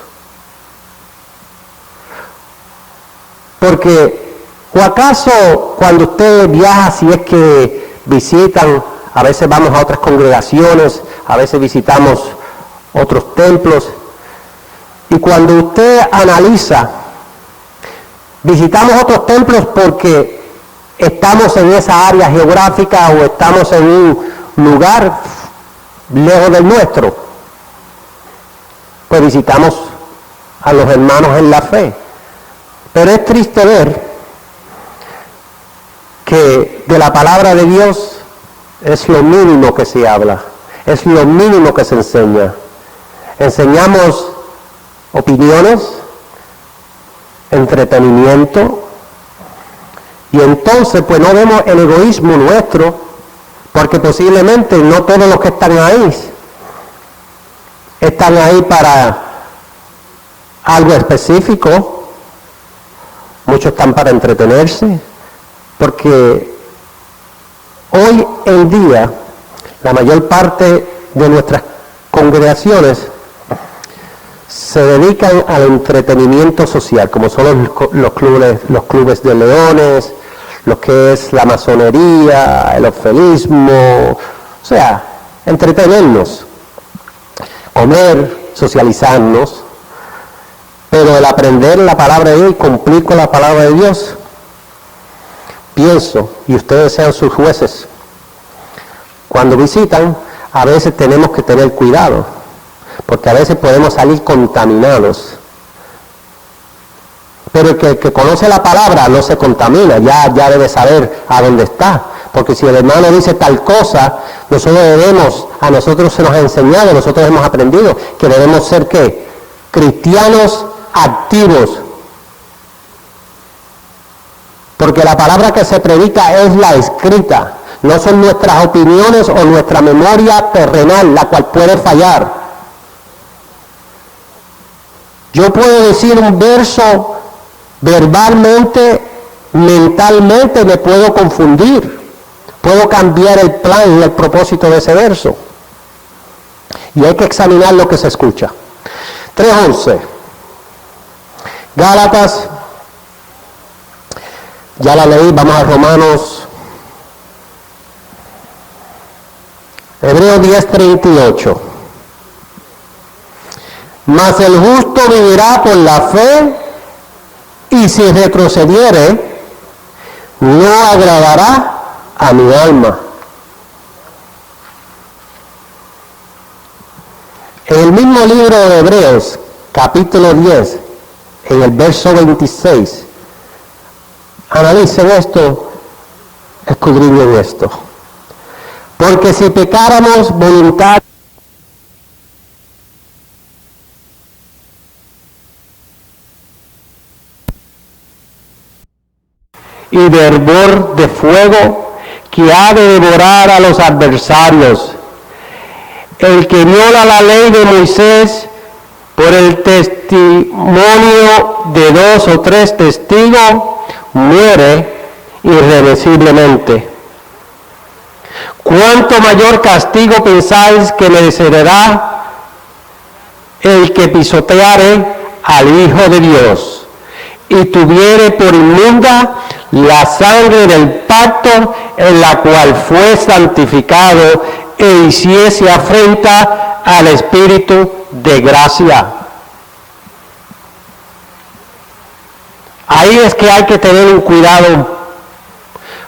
Porque, ¿o acaso cuando usted viaja, si es que visitan, a veces vamos a otras congregaciones, a veces visitamos otros templos, y cuando usted analiza, visitamos otros templos porque estamos en esa área geográfica o estamos en un lugar lejos del nuestro, pues visitamos a los hermanos en la fe. Pero es triste ver que de la palabra de Dios es lo mínimo que se habla, es lo mínimo que se enseña. Enseñamos opiniones, entretenimiento, y entonces pues no vemos el egoísmo nuestro, porque posiblemente no todos los que están ahí para algo específico. Muchos están para entretenerse, porque hoy en día la mayor parte de nuestras congregaciones se dedican al entretenimiento social, como son los clubes de leones, lo que es la masonería, el orfenismo, o sea, entretenernos. comer, socializarnos, pero el aprender la palabra de Dios y cumplir con la palabra de Dios, pienso, y ustedes sean sus jueces, cuando visitan, a veces tenemos que tener cuidado, porque a veces podemos salir contaminados. Pero el que conoce la palabra no se contamina, ya debe saber a dónde está. Porque si el hermano dice tal cosa, a nosotros se nos ha enseñado, nosotros hemos aprendido que debemos ser ¿qué? Cristianos activos. Porque la palabra que se predica es la escrita, no son nuestras opiniones o nuestra memoria terrenal, la cual puede fallar. Yo puedo decir un verso verbalmente, mentalmente me puedo confundir, puedo cambiar el plan y el propósito de ese verso. Y hay que examinar lo que se escucha. 3:11. Gálatas, ya la leí, vamos a Romanos. Hebreos 10:38. Mas el justo vivirá por la fe, y si retrocediere, no agradará a mi alma. En el mismo libro de Hebreos, capítulo 10, en el verso 26, analicen esto, escudriñen esto. Porque si pecáramos voluntad y de hervor de fuego que ha de devorar a los adversarios, el que viola la ley de Moisés por el testimonio de 2 o 3 testigos, muere irreversiblemente. ¿Cuánto mayor castigo pensáis que merecerá el que pisoteare al Hijo de Dios y tuviere por inmunda la sangre del pacto en la cual fue santificado e hiciese afrenta al Espíritu de gracia? Ahí es que hay que tener un cuidado,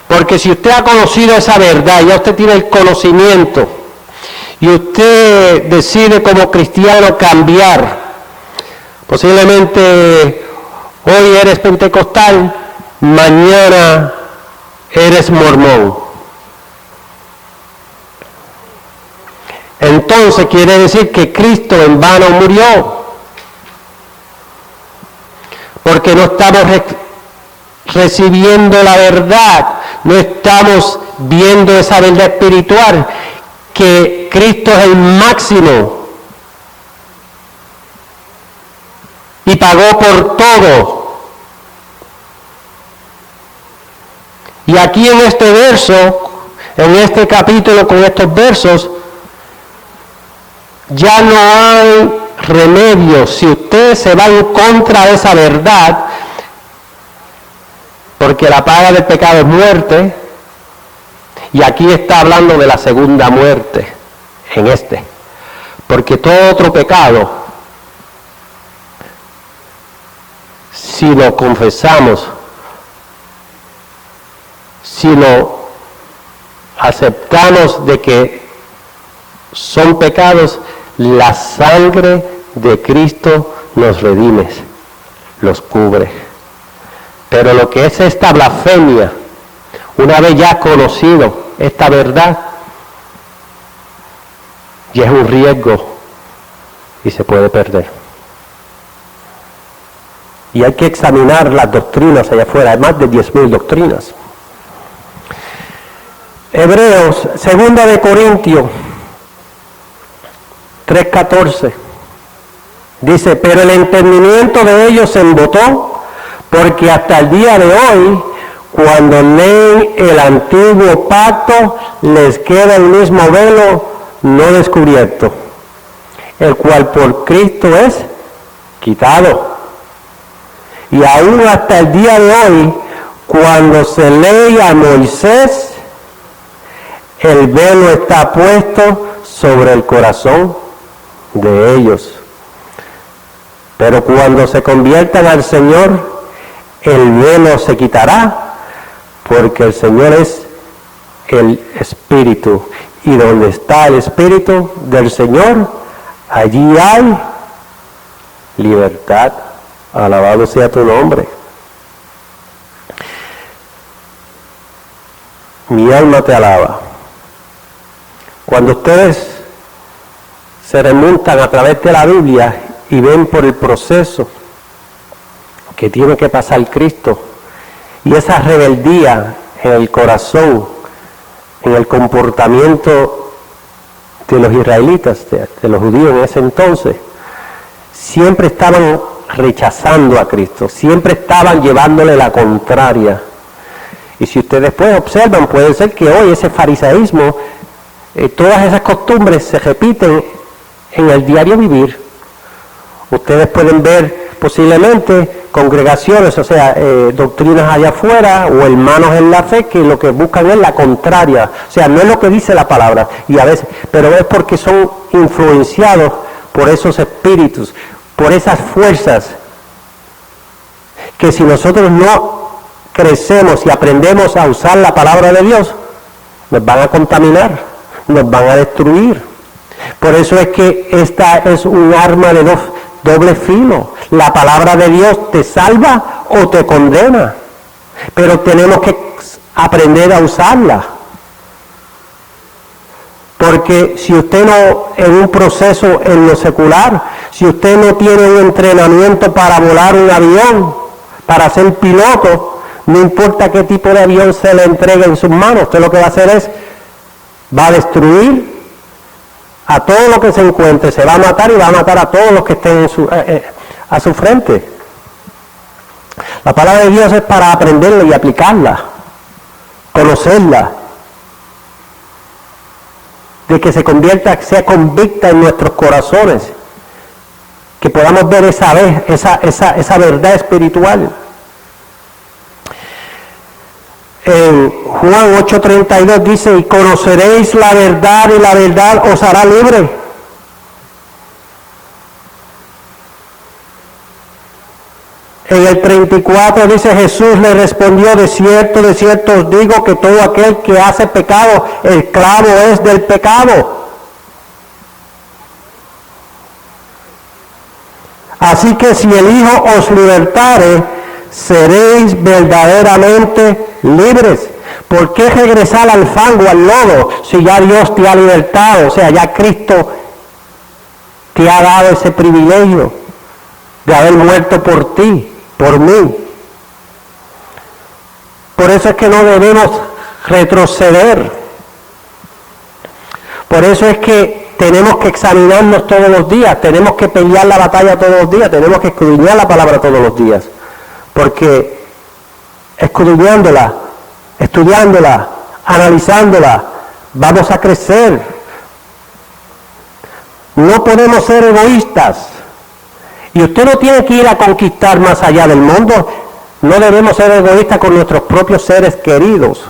porque si usted ha conocido esa verdad, ya usted tiene el conocimiento, y usted decide como cristiano cambiar, posiblemente hoy eres pentecostal, mañana eres mormón. Entonces quiere decir que Cristo en vano murió, porque no estamos recibiendo la verdad, no estamos viendo esa verdad espiritual, que Cristo es el máximo y pagó por todo. Y aquí en este verso, en este capítulo con estos versos, ya no hay remedio. Si usted se va en contra de esa verdad, porque la paga del pecado es muerte, y aquí está hablando de la segunda muerte, en este, porque todo otro pecado, si lo confesamos, si lo aceptamos de que son pecados, la sangre de Cristo nos redime, los cubre. Pero lo que es esta blasfemia, una vez ya conocido esta verdad, ya es un riesgo y se puede perder. Y hay que examinar las doctrinas allá afuera, hay más de 10,000 doctrinas. Hebreos, 2 de Corintios 3:14, dice, pero el entendimiento de ellos se embotó, porque hasta el día de hoy, cuando leen el antiguo pacto, les queda el mismo velo no descubierto, el cual por Cristo es quitado. Y aún hasta el día de hoy, cuando se lee a Moisés, el velo está puesto sobre el corazón. de ellos. Pero cuando se conviertan al Señor, el velo se quitará, porque el Señor es el Espíritu. Y donde está el Espíritu del Señor, allí hay libertad. Alabado sea tu nombre. Mi alma te alaba. Cuando ustedes se remontan a través de la Biblia y ven por el proceso que tiene que pasar Cristo y esa rebeldía en el corazón, en el comportamiento de los israelitas, de los judíos en ese entonces, siempre estaban rechazando a Cristo, siempre estaban llevándole la contraria. Y si ustedes después observan, puede ser que hoy ese fariseísmo, todas esas costumbres se repiten en el diario vivir. Ustedes pueden ver posiblemente congregaciones, o sea, doctrinas allá afuera o hermanos en la fe que lo que buscan es la contraria, o sea, no es lo que dice la palabra, y a veces, pero es porque son influenciados por esos espíritus, por esas fuerzas, que si nosotros no crecemos y aprendemos a usar la palabra de Dios, nos van a contaminar, nos van a destruir. Por eso es que esta es un arma de doble filo. La palabra de Dios te salva o te condena, pero tenemos que aprender a usarla. Porque si usted no, en un proceso en lo secular, si usted no tiene un entrenamiento para volar un avión, para ser piloto, no importa qué tipo de avión se le entregue en sus manos, usted lo que va a hacer es, va a destruir a todo lo que se encuentre, se va a matar y va a matar a todos los que estén a su frente. La palabra de Dios es para aprenderla y aplicarla, conocerla, de que se convierta, sea convicta en nuestros corazones, que podamos ver esa verdad espiritual. En Juan 8:32 dice, y conoceréis la verdad y la verdad os hará libre. En el 34 dice, Jesús le respondió, de cierto os digo que todo aquel que hace pecado, esclavo es del pecado. Así que si el Hijo os libertare, seréis verdaderamente libres. ¿Por qué regresar al fango, al lodo, si ya Dios te ha libertado? O sea, ya Cristo te ha dado ese privilegio de haber muerto por ti, por mí. Por eso es que no debemos retroceder. Por eso es que tenemos que examinarnos todos los días, tenemos que pelear la batalla todos los días, tenemos que escudriñar la palabra todos los días. Porque escudriñándola, estudiándola, analizándola, vamos a crecer. No podemos ser egoístas. Y usted no tiene que ir a conquistar más allá del mundo. No debemos ser egoístas con nuestros propios seres queridos,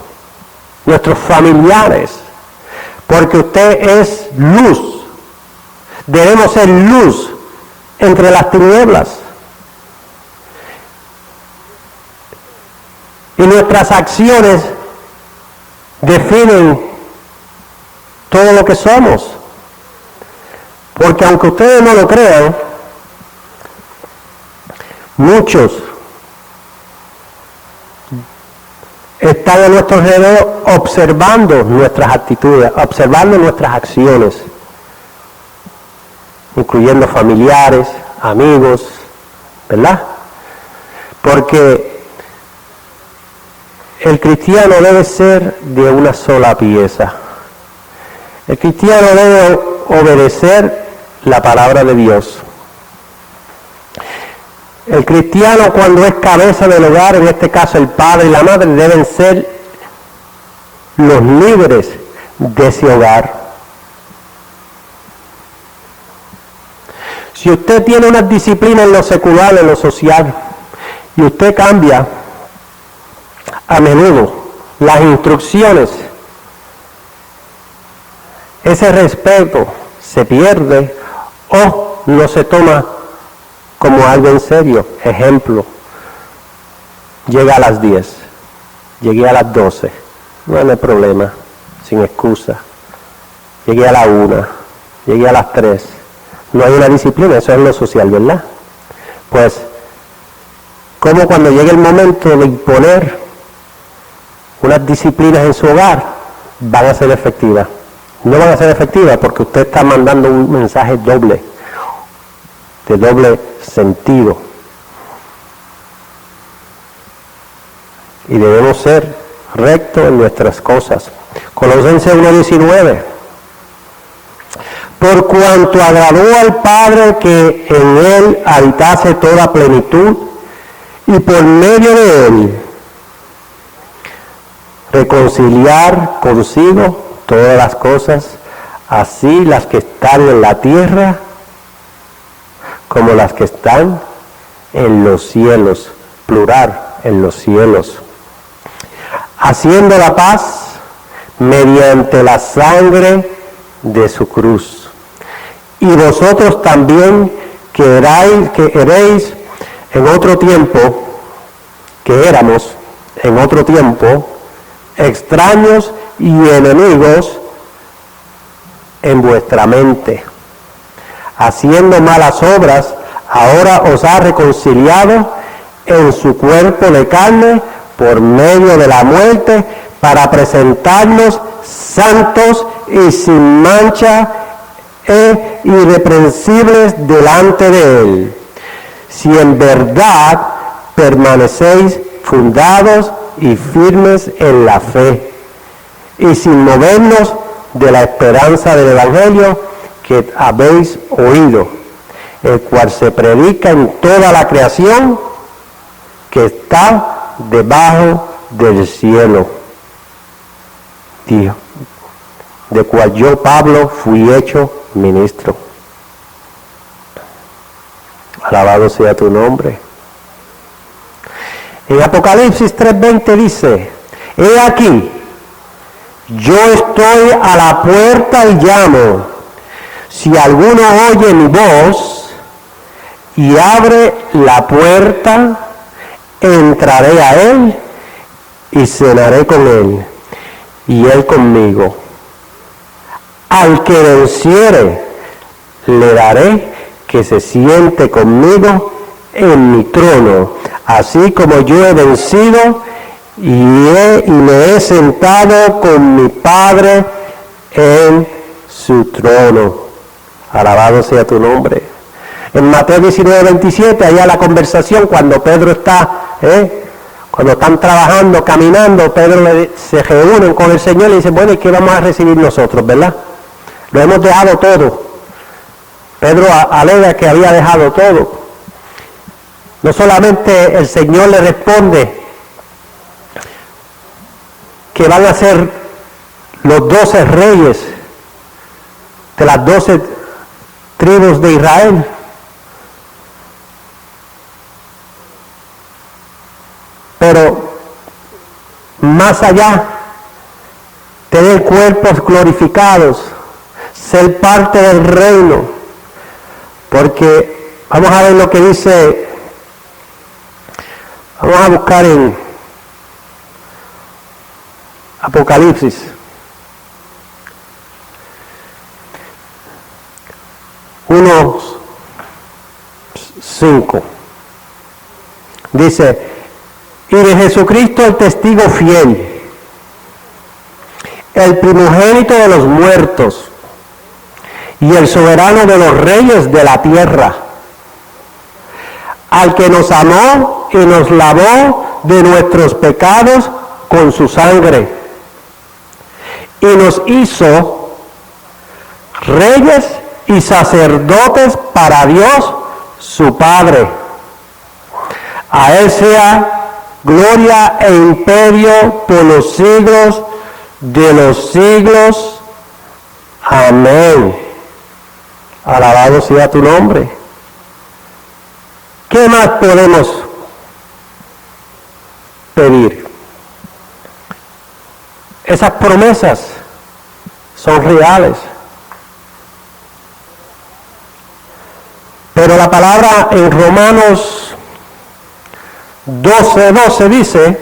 nuestros familiares, porque usted es luz. Debemos ser luz entre las tinieblas. Y nuestras acciones definen todo lo que somos. Porque aunque ustedes no lo crean, muchos están a nuestro alrededor observando nuestras actitudes, observando nuestras acciones, incluyendo familiares, amigos, ¿verdad? Porque el cristiano debe ser de una sola pieza. El cristiano debe obedecer la palabra de Dios. El cristiano, cuando es cabeza del hogar, en este caso el padre y la madre, deben ser los líderes de ese hogar. Si usted tiene una disciplina en lo secular, en lo social, y usted cambia a menudo las instrucciones, ese respeto se pierde o no se toma como algo en serio. Ejemplo, llega a las 10, llegué a las 12, no hay problema, sin excusa. Llegué a la 1, llegué a las 3, no hay una disciplina, eso es lo social, ¿verdad? Pues, como cuando llegue el momento de imponer unas disciplinas en su hogar, van a ser efectivas. No van a ser efectivas porque usted está mandando un mensaje doble, de doble sentido. Y debemos ser rectos en nuestras cosas. Colosenses 1:19. Por cuanto agradó al Padre que en él habitase toda plenitud, y por medio de él reconciliar consigo todas las cosas, así las que están en la tierra como las que están en los cielos, plural, en los cielos, haciendo la paz mediante la sangre de su cruz. Y vosotros también que eréis en otro tiempo, que éramos en otro tiempo, extraños y enemigos en vuestra mente, haciendo malas obras, ahora os ha reconciliado en su cuerpo de carne por medio de la muerte, para presentarnos santos y sin mancha e irreprensibles delante de él. Si en verdad permanecéis fundados y firmes en la fe, y sin movernos de la esperanza del Evangelio que habéis oído, el cual se predica en toda la creación que está debajo del cielo, Dios, de cual yo, Pablo, fui hecho ministro. Alabado sea tu nombre. En Apocalipsis 3:20 dice: he aquí, yo estoy a la puerta y llamo. Si alguno oye mi voz y abre la puerta, entraré a él y cenaré con él y él conmigo. Al que venciere, le daré que se siente conmigo en mi trono, así como yo he vencido y me he sentado con mi Padre en su trono. Alabado sea tu nombre. En Mateo 19:27, allá la conversación cuando Pedro está, cuando están trabajando, caminando, se reúnen con el Señor y dicen: bueno, ¿y qué vamos a recibir nosotros, verdad? Lo hemos dejado todo. Pedro alega que había dejado todo. No solamente el Señor le responde que van a ser los 12 reyes de las 12 tribus de Israel, pero más allá, tener cuerpos glorificados, ser parte del reino, porque vamos a ver lo que dice, vamos a buscar en Apocalipsis. Unos 5. Dice: y de Jesucristo el testigo fiel, el primogénito de los muertos y el soberano de los reyes de la tierra, al que nos amó y nos lavó de nuestros pecados con su sangre, y nos hizo reyes y sacerdotes para Dios su Padre. A él sea gloria e imperio por los siglos de los siglos. Amén. Alabado sea tu nombre. ¿Qué más podemos pedir? Esas promesas son reales. la palabra en Romanos 12:12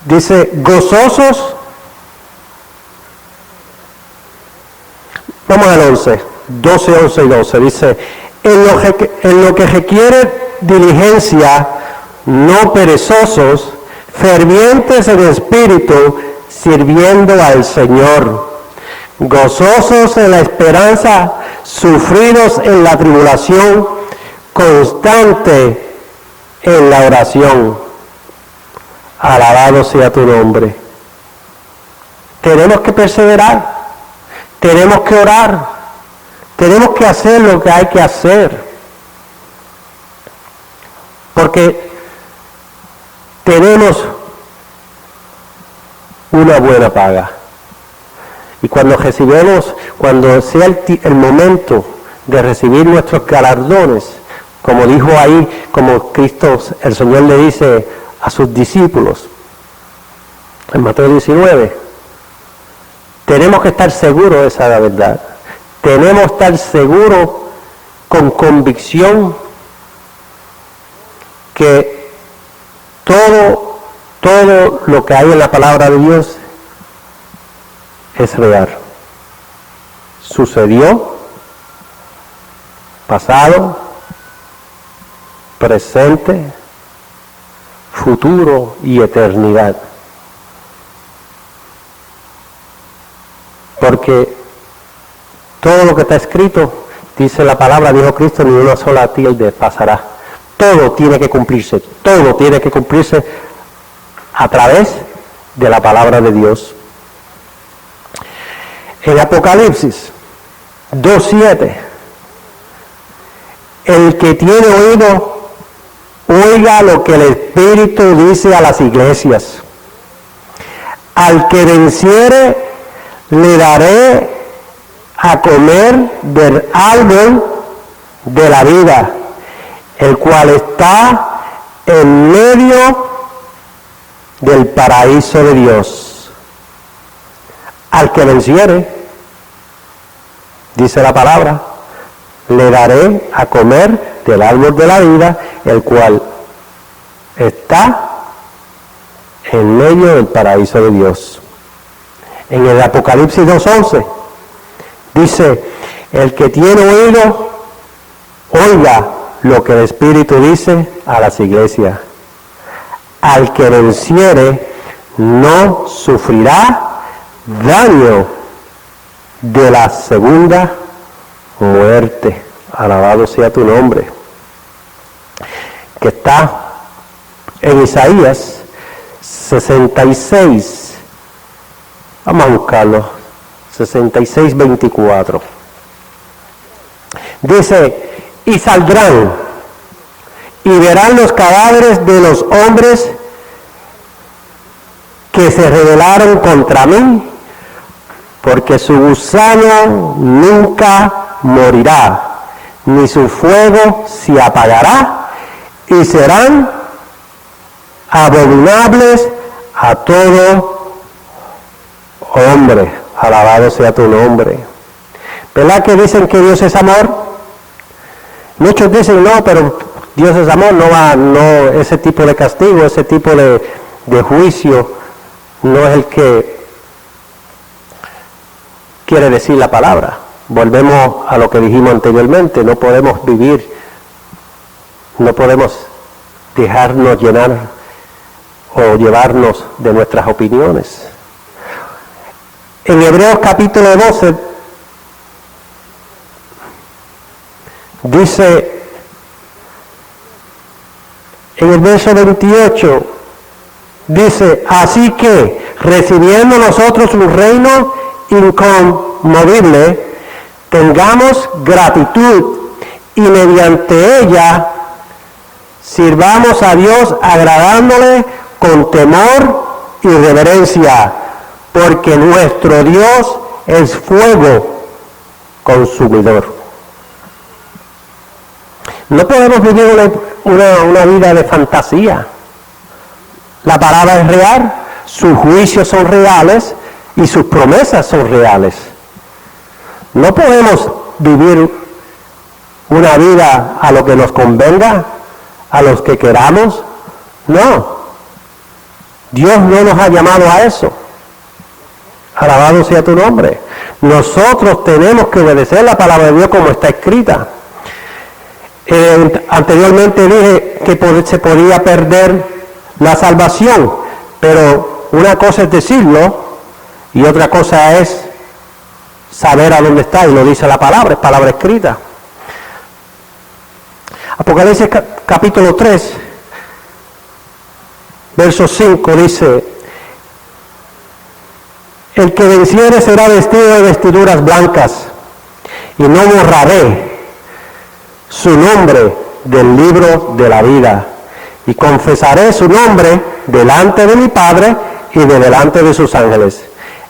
dice, gozosos, vamos al 11, 12, 11 y 12, dice, en lo que requiere diligencia, no perezosos, fervientes en espíritu, sirviendo al Señor, gozosos en la esperanza, sufridos en la tribulación, constante en la oración. Alabado sea tu nombre. Tenemos que perseverar, tenemos que orar, tenemos que hacer lo que hay que hacer, porque tenemos una buena paga. Y cuando sea el momento de recibir nuestros galardones, como dijo ahí, como Cristo, el Señor le dice a sus discípulos, en Mateo 19, tenemos que estar seguros de esa verdad. Tenemos que estar seguros con convicción que todo lo que hay en la palabra de Dios es real. Sucedió, pasado, presente, futuro y eternidad. Porque todo lo que está escrito, dice la palabra, dijo Cristo, ni una sola tilde pasará. Todo tiene que cumplirse a través de la palabra de Dios. En Apocalipsis 2:7, el que tiene oído, oiga lo que el Espíritu dice a las iglesias. Al que venciere, le daré a comer del árbol de la vida, el cual está en medio del paraíso de Dios. Al que venciere, dice la palabra, le daré a comer del árbol de la vida, el cual está en medio del paraíso de Dios. En el Apocalipsis 2:11 dice, el que tiene oído, oiga lo que el Espíritu dice a las iglesias. Al que venciere, no sufrirá daño de la segunda muerte. Alabado sea tu nombre. Que está en Isaías 66. Vamos a buscarlo. 66:24. Dice, y saldrán y verán los cadáveres de los hombres que se rebelaron contra mí, porque su gusano nunca morirá, ni su fuego se apagará, y serán abominables a todo hombre. Alabado sea tu nombre. ¿Verdad que dicen que Dios es amor? Muchos dicen, no, pero Dios es amor, no, ese tipo de castigo, ese tipo de juicio, no es el que quiere decir la palabra. Volvemos a lo que dijimos anteriormente, no podemos vivir, no podemos dejarnos llenar o llevarnos de nuestras opiniones. En Hebreos capítulo 12 dice, en el verso 28, dice, así que recibiendo nosotros un reino inconmovible, tengamos gratitud y mediante ella sirvamos a Dios agradándole con temor y reverencia, porque nuestro Dios es fuego consumidor. No podemos vivir una vida de fantasía. La palabra es real, sus juicios son reales y sus promesas son reales. No podemos vivir una vida a lo que nos convenga, a los que queramos. No. Dios no nos ha llamado a eso. Alabado sea tu nombre. Nosotros tenemos que obedecer la palabra de Dios como está escrita. Anteriormente dije que se podía perder la salvación, pero una cosa es decirlo y otra cosa es saber a dónde está, y lo dice la palabra, es palabra escrita. Apocalipsis capítulo 3, verso 5 dice: el que venciere será vestido de vestiduras blancas, y no borraré su nombre del libro de la vida, y confesaré su nombre delante de mi Padre y de delante de sus ángeles.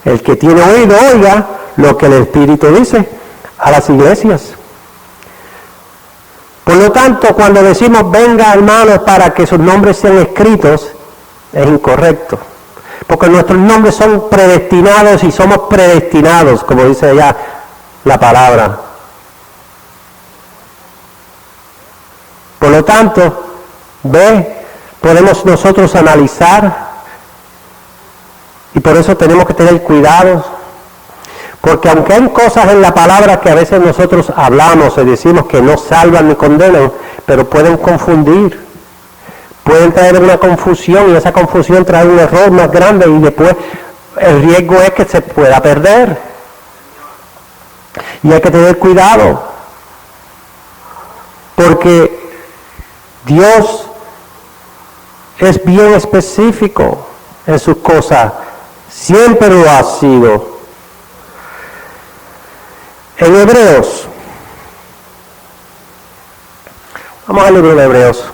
El que tiene oído, oiga lo que el Espíritu dice a las iglesias. Por lo tanto, cuando decimos venga, hermanos, para que sus nombres sean escritos, es incorrecto, porque nuestros nombres son predestinados y somos predestinados, como dice ya la palabra. Por lo tanto, podemos nosotros analizar, y por eso tenemos que tener cuidado, porque aunque hay cosas en la palabra que a veces nosotros hablamos y decimos que no salvan ni condenan, pero pueden confundir, pueden traer una confusión, y esa confusión trae un error más grande, y después el riesgo es que se pueda perder. Y hay que tener cuidado, porque Dios es bien específico en sus cosas, siempre lo ha sido. En Hebreos, vamos al libro de Hebreos.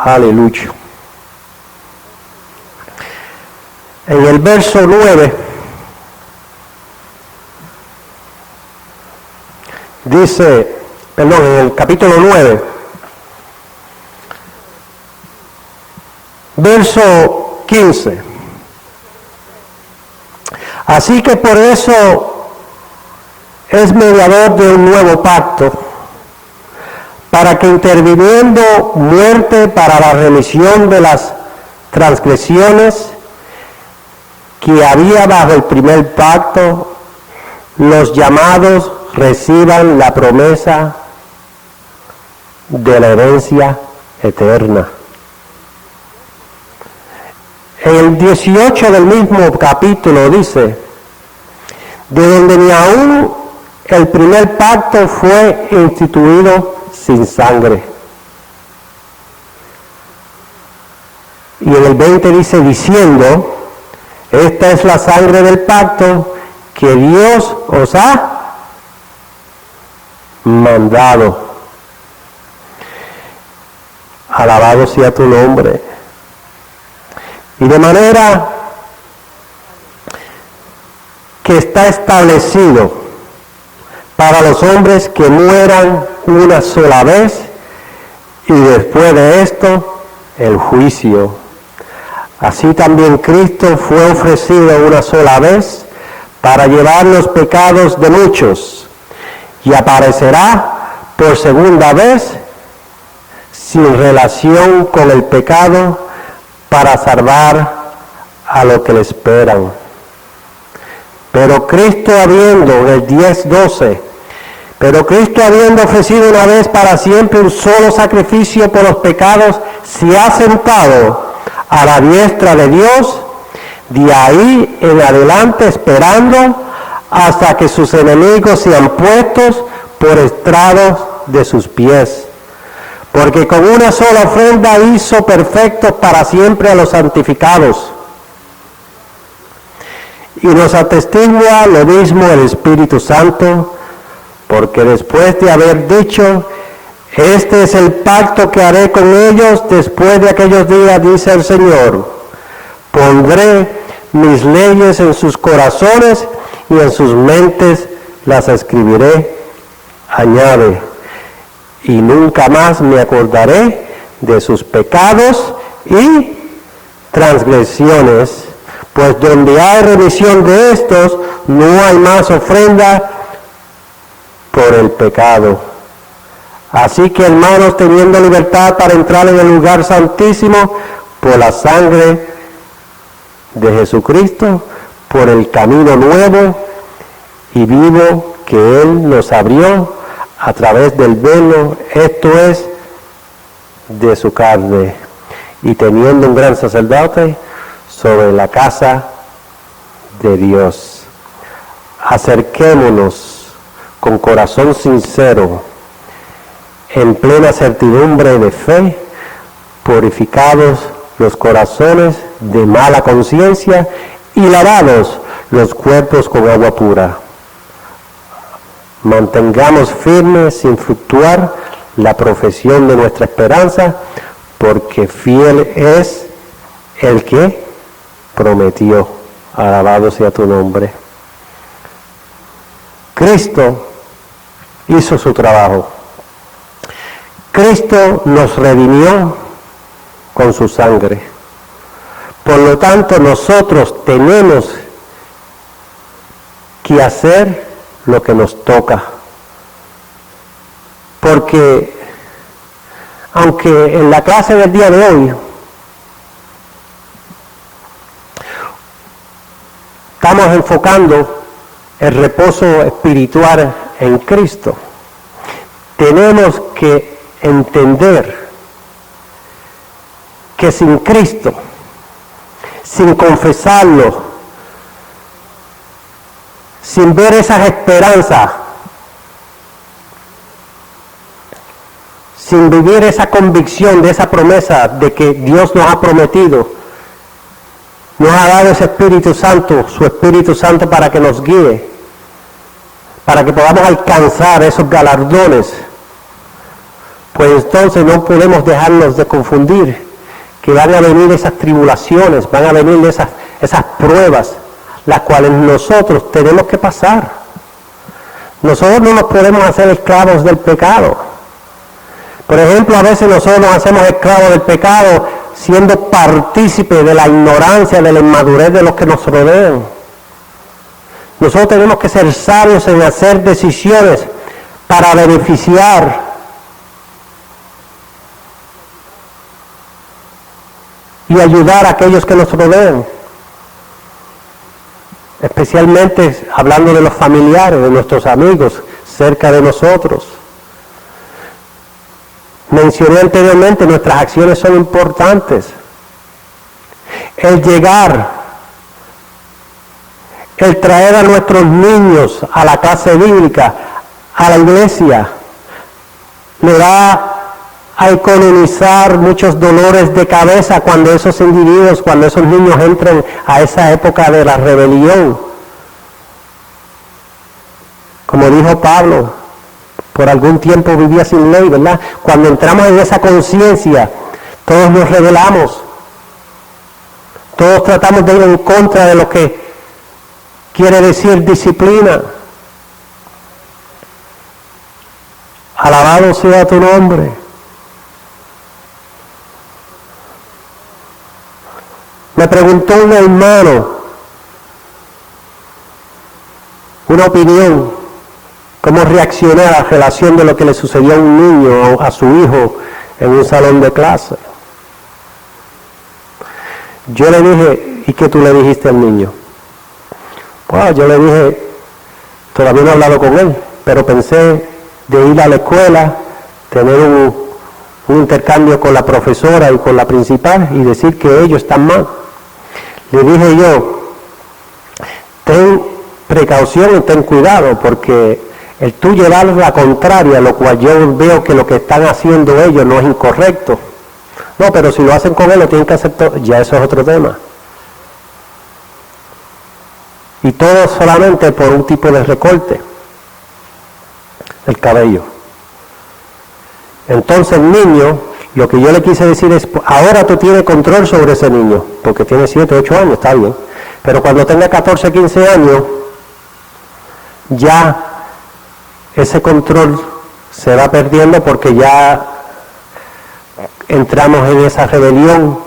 Aleluya. En el verso 9 dice, en el capítulo 9, verso 15. Así que por eso es mediador de un nuevo pacto, para que interviniendo muerte para la remisión de las transgresiones que había bajo el primer pacto, los llamados reciban la promesa de la herencia eterna. En el 18 del mismo capítulo dice, de donde ni aún el primer pacto fue instituido sin sangre. Y en el 20 dice, diciendo, esta es la sangre del pacto que Dios os ha mandado. Alabado sea tu nombre. Y de manera que está establecido para los hombres que mueran una sola vez, y después de esto el juicio. Así también Cristo fue ofrecido una sola vez para llevar los pecados de muchos, y aparecerá por segunda vez sin relación con el pecado para salvar a los que le esperan. Pero Cristo habiendo, el 10:12, pero Cristo habiendo ofrecido una vez para siempre un solo sacrificio por los pecados, se ha sentado a la diestra de Dios, de ahí en adelante esperando hasta que sus enemigos sean puestos por estrados de sus pies. Porque con una sola ofrenda hizo perfectos para siempre a los santificados. Y nos atestigua lo mismo el Espíritu Santo, porque después de haber dicho, este es el pacto que haré con ellos después de aquellos días, dice el Señor, pondré mis leyes en sus corazones y en sus mentes las escribiré, añade, y nunca más me acordaré de sus pecados y transgresiones, Pues donde hay remisión de estos, no hay más ofrenda por el pecado. Así que, hermanos, teniendo libertad para entrar en el lugar santísimo por la sangre de Jesucristo, por el camino nuevo y vivo que Él nos abrió a través del velo, esto es, de su carne, y teniendo un gran sacerdote sobre la casa de Dios. Acerquémonos con corazón sincero, en plena certidumbre de fe, purificados los corazones de mala conciencia y lavados los cuerpos con agua pura. Mantengamos firme sin fluctuar la profesión de nuestra esperanza, porque fiel es el que prometió. Alabado sea tu nombre. Cristo hizo su trabajo. Cristo nos redimió con su sangre. Por lo tanto, nosotros tenemos que hacer lo que nos toca. Porque, aunque en la clase del día de hoy estamos enfocando el reposo espiritual en Cristo, tenemos que entender que sin Cristo, sin confesarlo, sin ver esas esperanzas, sin vivir esa convicción de esa promesa de que Dios nos ha prometido, nos ha dado ese Espíritu Santo, su Espíritu Santo para que nos guíe, para que podamos alcanzar esos galardones, pues entonces no podemos dejarnos de confundir, que van a venir esas tribulaciones, van a venir esas pruebas, las cuales nosotros tenemos que pasar. Nosotros no nos podemos hacer esclavos del pecado. Por ejemplo, a veces nosotros nos hacemos esclavos del pecado siendo partícipes de la ignorancia, de la inmadurez de los que nos rodean. Nosotros tenemos que ser sabios en hacer decisiones para beneficiar y ayudar a aquellos que nos rodean. Especialmente hablando de los familiares, de nuestros amigos, cerca de nosotros. Mencioné anteriormente, nuestras acciones son importantes. El llegar, el traer a nuestros niños a la casa bíblica, a la iglesia, le da a economizar muchos dolores de cabeza cuando esos individuos, cuando esos niños entren a esa época de la rebelión. Como dijo Pablo, por algún tiempo vivía sin ley, ¿verdad? Cuando entramos en esa conciencia, todos nos rebelamos. Todos tratamos de ir en contra de lo que quiere decir disciplina. Alabado sea tu nombre. Me preguntó un hermano una opinión, cómo reaccionar a la relación de lo que le sucedió a un niño o a su hijo en un salón de clase. Yo le dije, ¿y qué tú le dijiste al niño? Bueno, yo le dije, todavía no he hablado con él, pero pensé de ir a la escuela, tener un intercambio con la profesora y con la principal y decir que ellos están mal. Le dije yo, ten precaución y ten cuidado, porque el tú llevar la contraria, lo cual yo veo que lo que están haciendo ellos no es incorrecto. No, pero si lo hacen con él, lo tienen que hacer todo, ya eso es otro tema. Y todo solamente por un tipo de recorte, el cabello. Entonces el niño, lo que yo le quise decir es, ahora tú tienes control sobre ese niño, porque tiene 7, 8 años, está bien. Pero cuando tenga 14, 15 años, ya ese control se va perdiendo porque ya entramos en esa rebelión,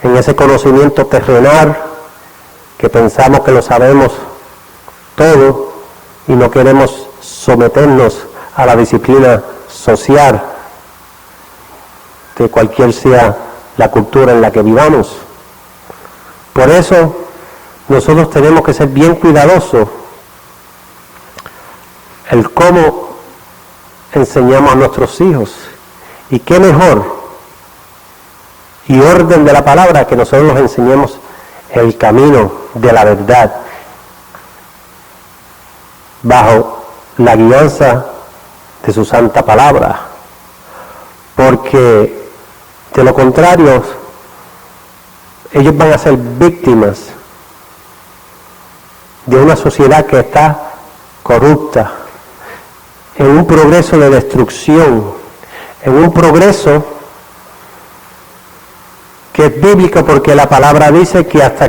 en ese conocimiento terrenal, que pensamos que lo sabemos todo y no queremos someternos a la disciplina social de cualquier sea la cultura en la que vivamos. Por eso nosotros tenemos que ser bien cuidadosos el cómo enseñamos a nuestros hijos. Y qué mejor y orden de la palabra que nosotros los enseñemos el camino de la verdad bajo la guianza de su santa palabra, porque de lo contrario ellos van a ser víctimas de una sociedad que está corrupta, en un progreso de destrucción, en un progreso que es bíblico, porque la palabra dice que hasta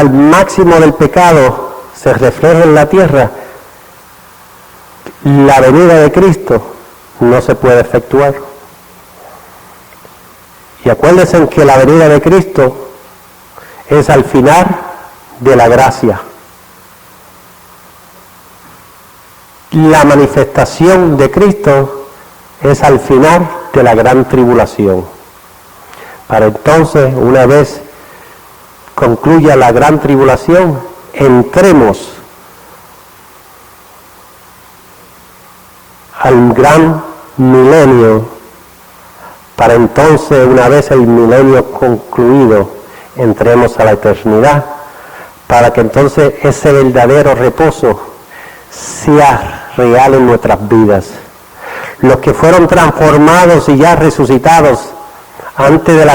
el máximo del pecado se refleja en la tierra, la venida de Cristo no se puede efectuar. Y acuérdense que la venida de Cristo es al final de la gracia. La manifestación de Cristo es al final de la gran tribulación. Para entonces, una vez concluya la gran tribulación, entremos al gran milenio, para entonces, una vez el milenio concluido, entremos a la eternidad, para que entonces ese verdadero reposo sea real en nuestras vidas. Los que fueron transformados y ya resucitados antes de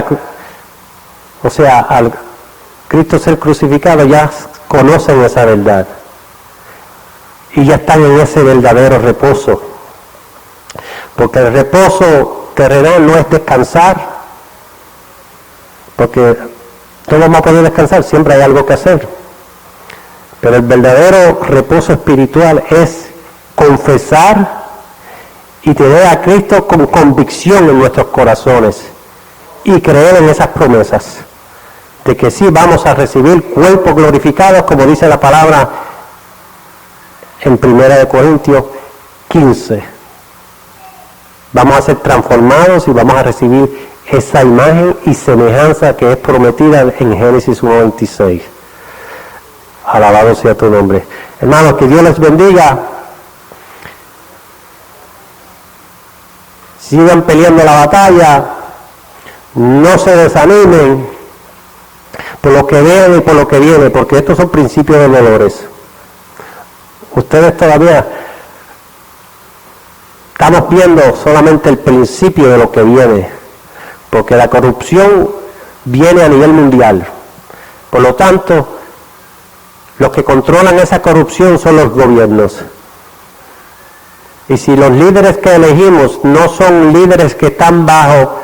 al Cristo ser crucificado, ya conocen esa verdad y ya están en ese verdadero reposo, porque el reposo terrenal no es descansar, porque no vamos a poder descansar, siempre hay algo que hacer, pero el verdadero reposo espiritual es confesar y tener a Cristo con convicción en nuestros corazones y creer en esas promesas de que sí vamos a recibir cuerpos glorificados, como dice la palabra en 1 Corintios 15. Vamos a ser transformados y vamos a recibir esa imagen y semejanza que es prometida en Génesis 1:26. Alabado sea tu nombre. Hermanos, que Dios les bendiga. Sigan peleando la batalla, no se desanimen por lo que viene y por lo que viene, porque estos son principios de valores. Ustedes todavía estamos viendo solamente el principio de lo que viene, porque la corrupción viene a nivel mundial. Por lo tanto, los que controlan esa corrupción son los gobiernos. Y si los líderes que elegimos no son líderes que están bajo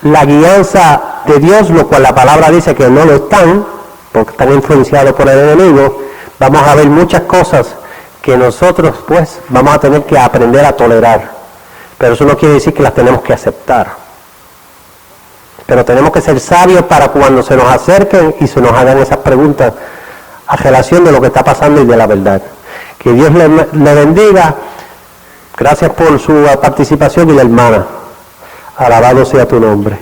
la guianza de Dios, lo cual la palabra dice que no lo están, porque están influenciados por el enemigo, vamos a ver muchas cosas que nosotros pues vamos a tener que aprender a tolerar. Pero eso no quiere decir que las tenemos que aceptar. Pero tenemos que ser sabios para cuando se nos acerquen y se nos hagan esas preguntas a relación de lo que está pasando y de la verdad. Que Dios le bendiga. Gracias por su participación y la hermana. Alabado sea tu nombre.